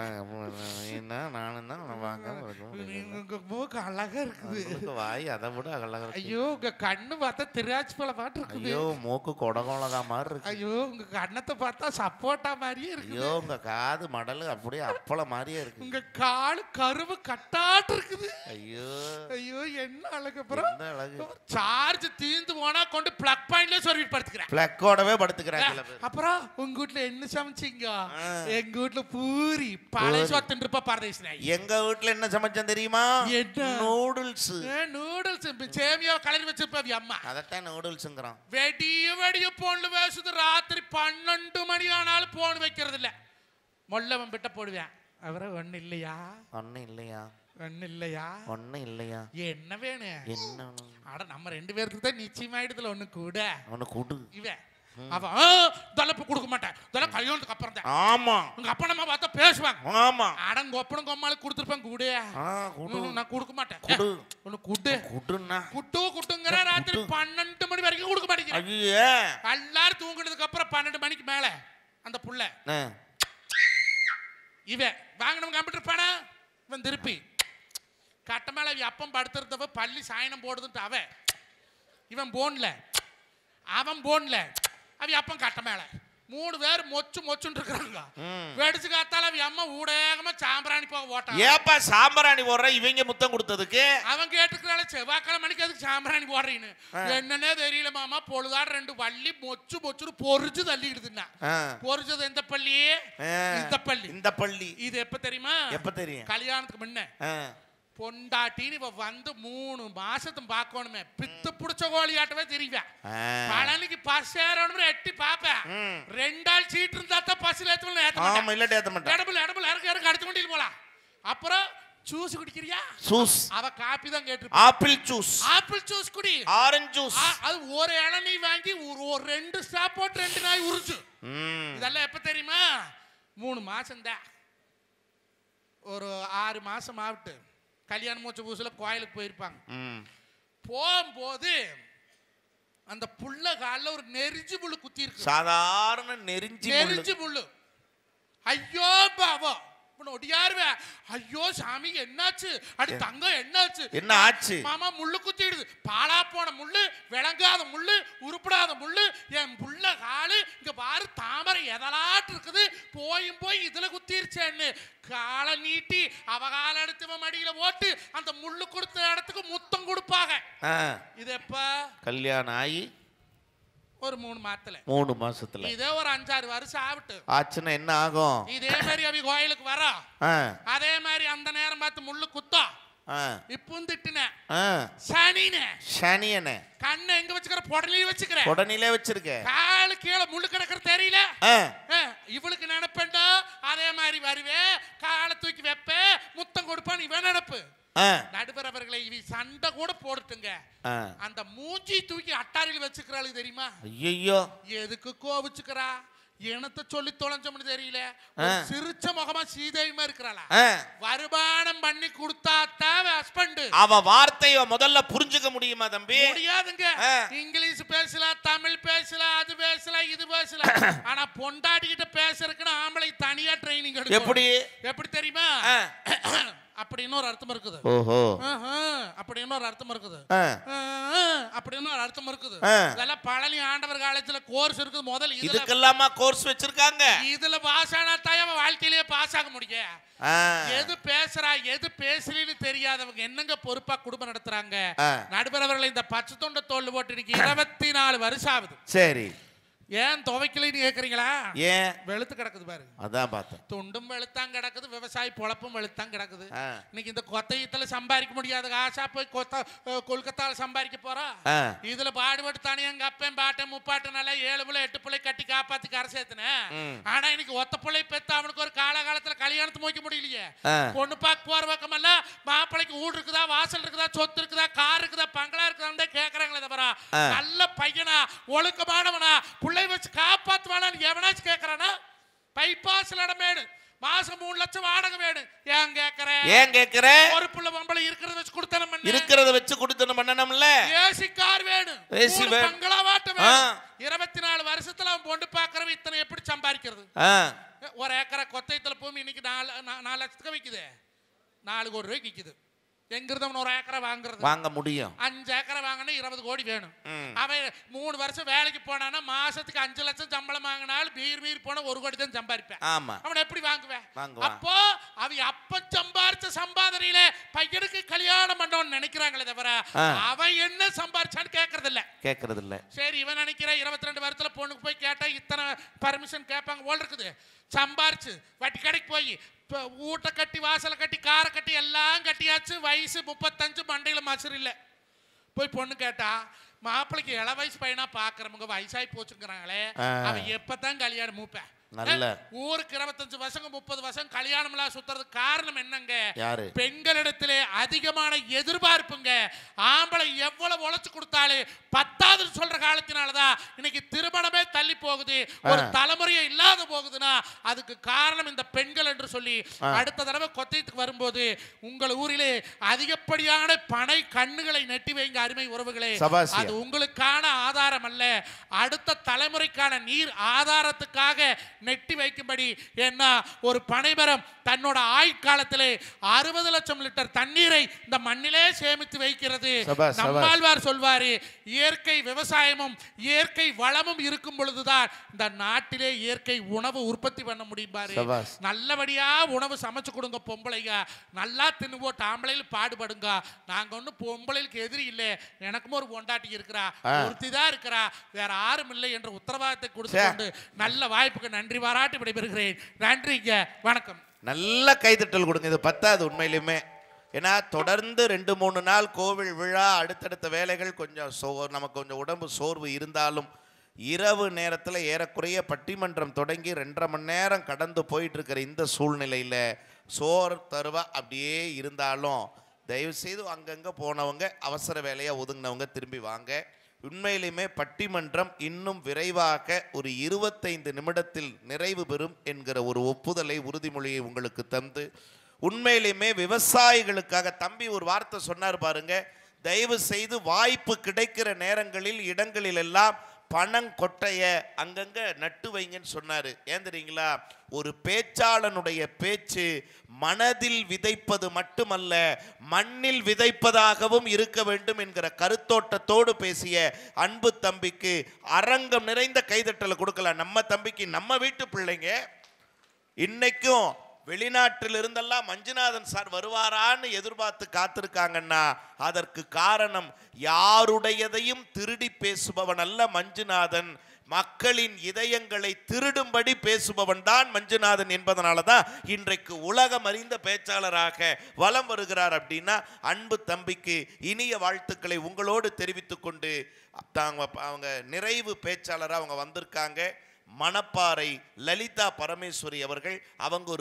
மூக்கு அழகா இருக்குது. வாய் அதை விட அழகா. ஐயோ உங்க கண்ணு பார்த்தா திராட்சை பழ மாட்டு இருக்குது. ஐயோ மூக்கு கொடகோலகா மாதிரி இருக்கு. ஐயோ உங்க கண்ணத்தை பார்த்தா சப்போட்டா மாதிரியே இருக்கு. ஐயோ உங்க காது மடலு அப்படியே அப்பள மாதிரியே இருக்கு. உங்க காலு கருவு கட்டாட்டு இருக்குது. ஐயோ ஐயோ என்ன அழகு. அப்புறம் அழகு. சார்ஜ் தீந்து போனா கொண்டு பிளக் பாயிண்ட்ல சொருவிட்டு படுத்துக்கிறேன். பிளக்கோடவே படுத்துக்கிறேன். அப்புறம் உங்க வீட்டுல என்ன சமைச்சீங்க? எங்க வீட்டுல பூரி பழைய சோத்துன்னு இருப்ப பரதேசி. எங்க வீட்டுல என்ன சமைச்சேன் தெரியுமா? நூடுல்ஸ். நூடுல்ஸ் சேமியா கலரி வச்சிருப்பாவி அம்மா. அதத்தான் நூடுல்ஸ்ங்கறோம். வெடிய போன்ல பேசுது. ராத்திரி 12 மணி ஆனாலும் போன் வைக்கிறது இல்ல. மொல்லவன் பிட்ட போடுவேன். அவரை ஒண்ணு இல்லையா? ஒண்ணு இல்லையா? என்ன வேணும்? என்ன? அட நம்ம 2 பேருக்கு தான் நிச்சயமாயிடுதுல ஒண்ணு கூட. இவன் அவன் தலைப்பு கொடுக்க மாட்டேன். இதெல்லாம் கல்யாணத்துக்கு அப்புறம் தான். ஆமா. உங்க அப்பா நம்ம பார்த்தா பேசுவாங்க. ஆமா. அடங்க ஒப்பனும் கொம்மாளுக்கு கொடுத்துருப்பேன் கூட. நான் கொடுக்க மாட்டேன். குட்டுங்கிற ராத்திரி 12 மணி வரைக்கும் கொடுக்க மாட்டேங்கிறேன். எல்லாரும் தூங்கினதுக்கு அப்புறம் 12 மணிக்கு மேல அந்த புள்ள இவன் வாங்கினவன் கம்ப்யூட்டர் பானா இவன் திருப்பி கட்ட மேல அப்பம் படுத்துறதவ பள்ளி சாயனம் போடுதுன்ட்டு இவன் போன்ல அவ அப்பம் கட்ட மேல 3 பேர் மொச்சுன்னு இருக்கிறாங்க. வெடிச்சு காத்தால அவ அம்மா ஊடகமா சாம்பிராணி போக ஓட்டான். ஏப்பா சாம்பிராணி போடுற இவங்க முத்தம் கொடுத்ததுக்கு? அவன் கேட்டுக்கிறாள் செவ்வாய்க்கிழமை மணிக்கு அதுக்கு சாம்பிராணி போடுறீன்னு. என்னன்னே தெரியல மாமா. பொழுதாட 2 வள்ளி மொச்சுன்னு பொறிச்சு தள்ளிடுதுன்னா. பொறிச்சது எந்த பள்ளி? இந்த பள்ளி. இது எப்ப தெரியுமா? கல்யாணத்துக்கு முன்ன பொண்டாட்டின்னு இவ வந்து 3 மாசத்தும் பார்க்கணுமே. பித்து புடிச்ச கோழியாட்டவே தெரியுவேன். பழனிக்கு பஸ் ஏறணும் எட்டி பாப்பேன். 2 ஆள் சீட் இருந்தா தான் பஸ்ல ஏத்த மாட்டேன். இடபுல அடுத்த வண்டியில் போலாம். அப்புறம் ஜூஸ் குடிக்கிறியா? ஜூஸ். அவ காபி தான் கேட்டு. ஆப்பிள் ஜூஸ் குடி. Orange juice. அது ஒரு இளநீ வாங்கி ஒரு 2 ஸ்டாப் போட்டு 2 நாய் உரிச்சு. இதெல்லாம் எப்ப தெரியுமா? 3 மாசம் தான். ஒரு 6 மாசம் ஆகிட்டு கல்யாணம் மூச்ச பூசுல கோயிலுக்கு போயிருப்பாங்க. போகும்போது அந்த புள்ள காலில் ஒரு நெரிஞ்சு புல்லு குத்தி இருக்கு. சாதாரண நெரிஞ்சு புல்லு. ஐயோ பாவா ஒடியாருவே. ஐயோ சாமி என்னாச்சு? அடி தங்கம் என்னாச்சு? என்ன ஆச்சு மாமா? முள்ளு குத்திடுது. பாலா போன முள்ளு, விளங்காத முள்ளு, உருப்படாத முள்ளு. என் புள்ள காலு இங்க பாரு தாமரை எதலாட்டு இருக்குது. போய் இதுல குத்திருச்சேன்னு காலை நீட்டி அவ கால எடுத்து மடியில போட்டு அந்த முள்ளு கொடுத்த இடத்துக்கு முத்தம் கொடுப்பாங்க. இது எப்ப கல்யாணம் ஆகி ஒரு 3 மாசத்துல இதே ஒரு 5-6 வருஷம் ஆச்சுன்னா என்ன ஆகும்? இதே மாதிரி அவ கோயிலுக்கு வர அதே மாதிரி அந்த நேரம் பார்த்து முள்ளு குத்தா இப்பவும் திட்டுன சனியனே கண்ணை எங்க வச்சுக்கிற? பொடனிலே வச்சிருக்க. காலு கீழே முள்ளு கிடக்குற தெரியல. இவளுக்கு நினைப்பேன்டா அதே மாதிரி வருவே. காலை தூக்கி வைப்ப முத்தம் கொடுப்பான்னு இவன் நினைப்பு. நடுவர் அவர்களை இவ சண்டை கூட போட்டுங்க. அந்த மூஞ்சி தூக்கி அட்டாரியில் வச்சுக்கிறாள் தெரியுமா? ஐயோ எதுக்கு கோவிச்சுக்கிறா? இனத்தை சொல்லி தொலைஞ்சோம்னு தெரியல. சிரிச்ச முகமா சீதையுமா இருக்கிறாளா? வருமானம் பண்ணி கொடுத்தாத்தான் ஹஸ்பண்ட். அவ வார்த்தைய முதல்ல புரிஞ்சுக்க முடியுமா தம்பி? முடியாதுங்க. இங்கிலீஷ் பேசலாம், தமிழ் பேசலாம், அது பேசலாம், இது பேசலாம். ஆனா பொண்டாட்டிகிட்ட பேசுறதுக்குன்னு ஆம்பளை தனியா ட்ரைனிங் எடுக்கும். எப்படி தெரியுமா? அப்படின்னு ஒரு அர்த்தம் இருக்குது. ஓஹோ அப்படின்னு ஒரு அர்த்தம் இருக்குது. அப்படின்னு ஒரு அர்த்தம் இருக்குது. இதெல்லாம் பழனி ஆண்டவர் காலேஜ்ல கோர்ஸ் இருக்குது. முதல்ல இதுக்கெல்லாமா கோர்ஸ் வச்சிருக்காங்க. இதுல பாஸ் ஆனா தான் வாழ்க்கையிலேயே பாஸ் ஆக முடியும். எது பேசுறா எது பேசலன்னு தெரியாதவங்க என்னங்க பொறுப்பா குடும்பம் நடத்துறாங்க? நடுவர் அவர்களை இந்த பச்சை தொண்டை தோல் போட்டு இன்னைக்கு 24 வருஷம் ஆகுது. சரி ஏன் துவைக்கலைன்னு கேக்குறீங்களா? ஏன் வெளுத்து கிடக்குது பாரு. அதான் பார்த்தேன். துண்டும் வெளுத்தான் கிடக்குது, விவசாயி பொழப்பும் வெளுத்தான் கிடக்குது. இன்னைக்கு இந்த கொத்தையத்துல சம்பாதிக்க முடியாத காசா போய் கொல்கத்தால சம்பாதிக்க போறா. இதுல பாடுபட்டு தானே எங்க அப்பன் பாட்டன் முப்பாட்டு நல்லா 7 பிள்ளை 8 பிள்ளை கட்டி காப்பாத்தி கரை சேர்த்துனேன். ஆனா இன்னைக்கு ஒத்த பிள்ளை பெத்து அவனுக்கு ஒரு காலகாலத்துல கல்யாணத்தை முடிக்க முடியலையே. பொண்ணு பார்க்க போற பக்கம் எல்லாம் மாப்பிள்ளைக்கு வீடு இருக்குதா, வாசல் இருக்குதா, சொத்து இருக்குதா, கார் இருக்குதா, பங்களா இருக்குதா கேக்குறாங்களே தவிர நல்ல பையனா ஒழுக்கமானவனா பிள்ளை வச்சு காப்பாத்துவானான்னு எவனாச்சும் கேட்கறானா? பைபாஸ்ல இடம் வேணும், மாசம் 3 லட்சம் வாடகை வேணும். ஏன் கேக்குற? ஒரு புள்ள பொம்பளை இருக்கிறத வச்சு கொடுத்தனம் பண்ணு, இருக்கிறத வச்சு கொடுத்தனம் பண்ணணும்ல. ஏசி கார் வேணும், ஏசி பங்களா வாட்ட வேணும். 24 வருஷத்துல அவன் பொண்ணு பாக்குறவன் இத்தனை எப்படி சம்பாதிக்கிறது? ஒரு ஏக்கரை கொத்தையத்துல பூமி இன்னைக்கு 4 லட்சத்துக்கு விக்குது, 4 கோடி ரூபாய்க்கு விக்குது. எங்கிருந்த ஒரு ஏக்கரை வாங்க முடியும்? 5 ஏக்கரை வாங்கினா 20 கோடி வேணும். அவன் 3 வருஷம் வேலைக்கு போனானா மாசத்துக்கு 5 லட்சம் சம்பளம் வாங்கினாலும் மீறி போனா 1 கோடி தான் சம்பாதிப்பேன். அவன் எப்படி வாங்குவேன்? அப்போ அவன் அப்ப சம்பாதிச்ச சம்பாதனையில பையனுக்கு கல்யாணம் பண்ணணும்னு நினைக்கிறாங்களே தவிர அவன் என்ன சம்பாதிச்சான்னு கேட்கறது இல்ல. சரி, இவன் நினைக்கிற 22 வருஷத்துல பொண்ணுக்கு போய் கேட்டா இத்தனை பர்மிஷன் கேட்பாங்க போல் இருக்குது. சம்பாரிச்சு வட்டி கடைக்கு போய் ஊட்ட கட்டி வாசலை கட்டி காரை கட்டி எல்லாம் கட்டியாச்சு. வயசு 35, மண்டையில மசூர் இல்லை. போய் பொண்ணு கேட்டா மாப்பிள்ளைக்கு இள வயசு பையனா பாக்குறவங்க வயசாகி போச்சுங்கிறாங்களே, அவன் எப்பதான் கல்யாணம் மூப்ப? ஊருக்கு 25 வருஷம் 30 வருஷம் கல்யாணம் எல்லாம் சுத்துறதுக்கு காரணம் என்னங்க? பெண்களிடத்திலே அதிகமான எதிர்பார்ப்புங்க. ஆம்பளை எவ்வளவு உழைச்சு கொடுத்தாலும் 10வது சொல்ற காலத்தினாலதான் இன்னைக்கு திருமணமே தள்ளி போகுது, ஒரு தலைமுறையே இல்லாத போகுதுன்னா அதுக்கு காரணம் இந்த பெண்கள் என்று சொல்லி அடுத்த தடவை கொத்தையத்துக்கு வரும்போது உங்கள் ஊரிலே அதிகப்படியான பனை கண்ணுகளை நெட்டி வைங்க அருமை உறவுகளே. அது உங்களுக்கான ஆதாரம் அல்ல, அடுத்த தலைமுறைக்கான நீர் ஆதாரத்துக்காக நெட்டி வைக்கும்படி. என்ன, ஒரு பனைமரம் தன்னோட ஆயுட்காலத்திலே 60 லட்சம் லிட்டர் தண்ணீரை இந்த மண்ணிலே சேமித்து வைக்கிறது. நம்மாழ்வார் சொல்வாரு, இயற்கை விவசாயமும் இயற்கை வளமும் இருக்கும் பொழுதுதான் இந்த நாட்டிலே இயற்கை உணவு உற்பத்தி பண்ண முடியும் பாரு. நல்லபடியா உணவு சமைச்சு கொடுங்க பொம்பளைங்க, நல்லா தின்னு போட்டு ஆம்பளையில் பாடுபடுங்க. நாங்க ஒன்னும் பொம்பளைக்கு எதிரி இல்லை, எனக்கும் ஒரு பொண்டாட்டி இருக்கிறா, ஒருத்தி தான் இருக்கிறா, வேற யாரும் இல்லை என்ற உத்தரவாதத்தை கொடுத்து நல்ல வாய்ப்புக்கு நன்றி பாராட்டி விடைபெறுகிறேன். நன்றிங்க, வணக்கம். நல்ல கைதட்டல் கொடுங்க. இது 10வது உண்மையிலுமே. ஏன்னா தொடர்ந்து 2-3 நாள் கோவில் விழா, அடுத்தடுத்த வேலைகள், கொஞ்சம் நமக்கு கொஞ்சம் உடம்பு சோர்வு இருந்தாலும் இரவு நேரத்தில் ஏறக்குறைய பட்டிமன்றம் தொடங்கி 2.5 மணி நேரம் கடந்து போயிட்டு இருக்கிற இந்த சூழ்நிலையில் சோறு தருவா அப்படியே இருந்தாலும் தயவுசெய்து அங்கங்கே போனவங்க அவசர வேலையாக ஒதுங்கினவங்க திரும்பி வாங்க. உண்மையிலுமே பட்டிமன்றம் இன்னும் விரைவாக ஒரு 25 நிமிடத்தில் நிறைவு பெறும் என்கிற ஒரு ஒப்புதலை, உறுதிமொழியை உங்களுக்கு தந்து, உண்மையிலுமே விவசாயிகளுக்காக தம்பி ஒரு வார்த்தை சொன்னார் பாருங்க, தயவு செய்து வாய்ப்பு கிடைக்கிற நேரங்களில் இடங்களில் எல்லாம் பனங்கொட்டைய அங்கங்க நட்டு வைங்கன்னு சொன்னாரு. ஏன் தெரியுங்களா? ஒரு பேச்சாளனுடைய பேச்சு மனதில் விதைப்பது மட்டுமல்ல, மண்ணில் விதைப்பதாகவும் இருக்க வேண்டும் என்கிற கருத்தோட்டத்தோடு பேசிய அன்பு தம்பிக்கு அரங்கம் நிறைந்த கைதட்டலை கொடுக்கலாம். நம்ம தம்பிக்கு, நம்ம வீட்டு பிள்ளைங்க இன்னைக்கும் வெளிநாட்டில் இருந்தெல்லாம் மஞ்சுநாதன் சார் வருவாரான்னு எதிர்பார்த்து காத்திருக்காங்கன்னா அதற்கு காரணம் யாருடையதையும் திருடி பேசுபவன் அல்ல மஞ்சுநாதன், மக்களின் இதயங்களை திருடும்படி பேசுபவன் தான் மஞ்சுநாதன் என்பதனால தான் இன்றைக்கு உலகம் அறிந்த பேச்சாளராக வலம் வருகிறார். அப்படின்னா அன்பு தம்பிக்கு இனிய வாழ்த்துக்களை உங்களோடு தெரிவித்துக் கொண்டு அவங்க நிறைவு பேச்சாளராக அவங்க வந்திருக்காங்க. மணப்பாறை லலிதா பரமேஸ்வரி அவர்கள், அவங்க ஒரு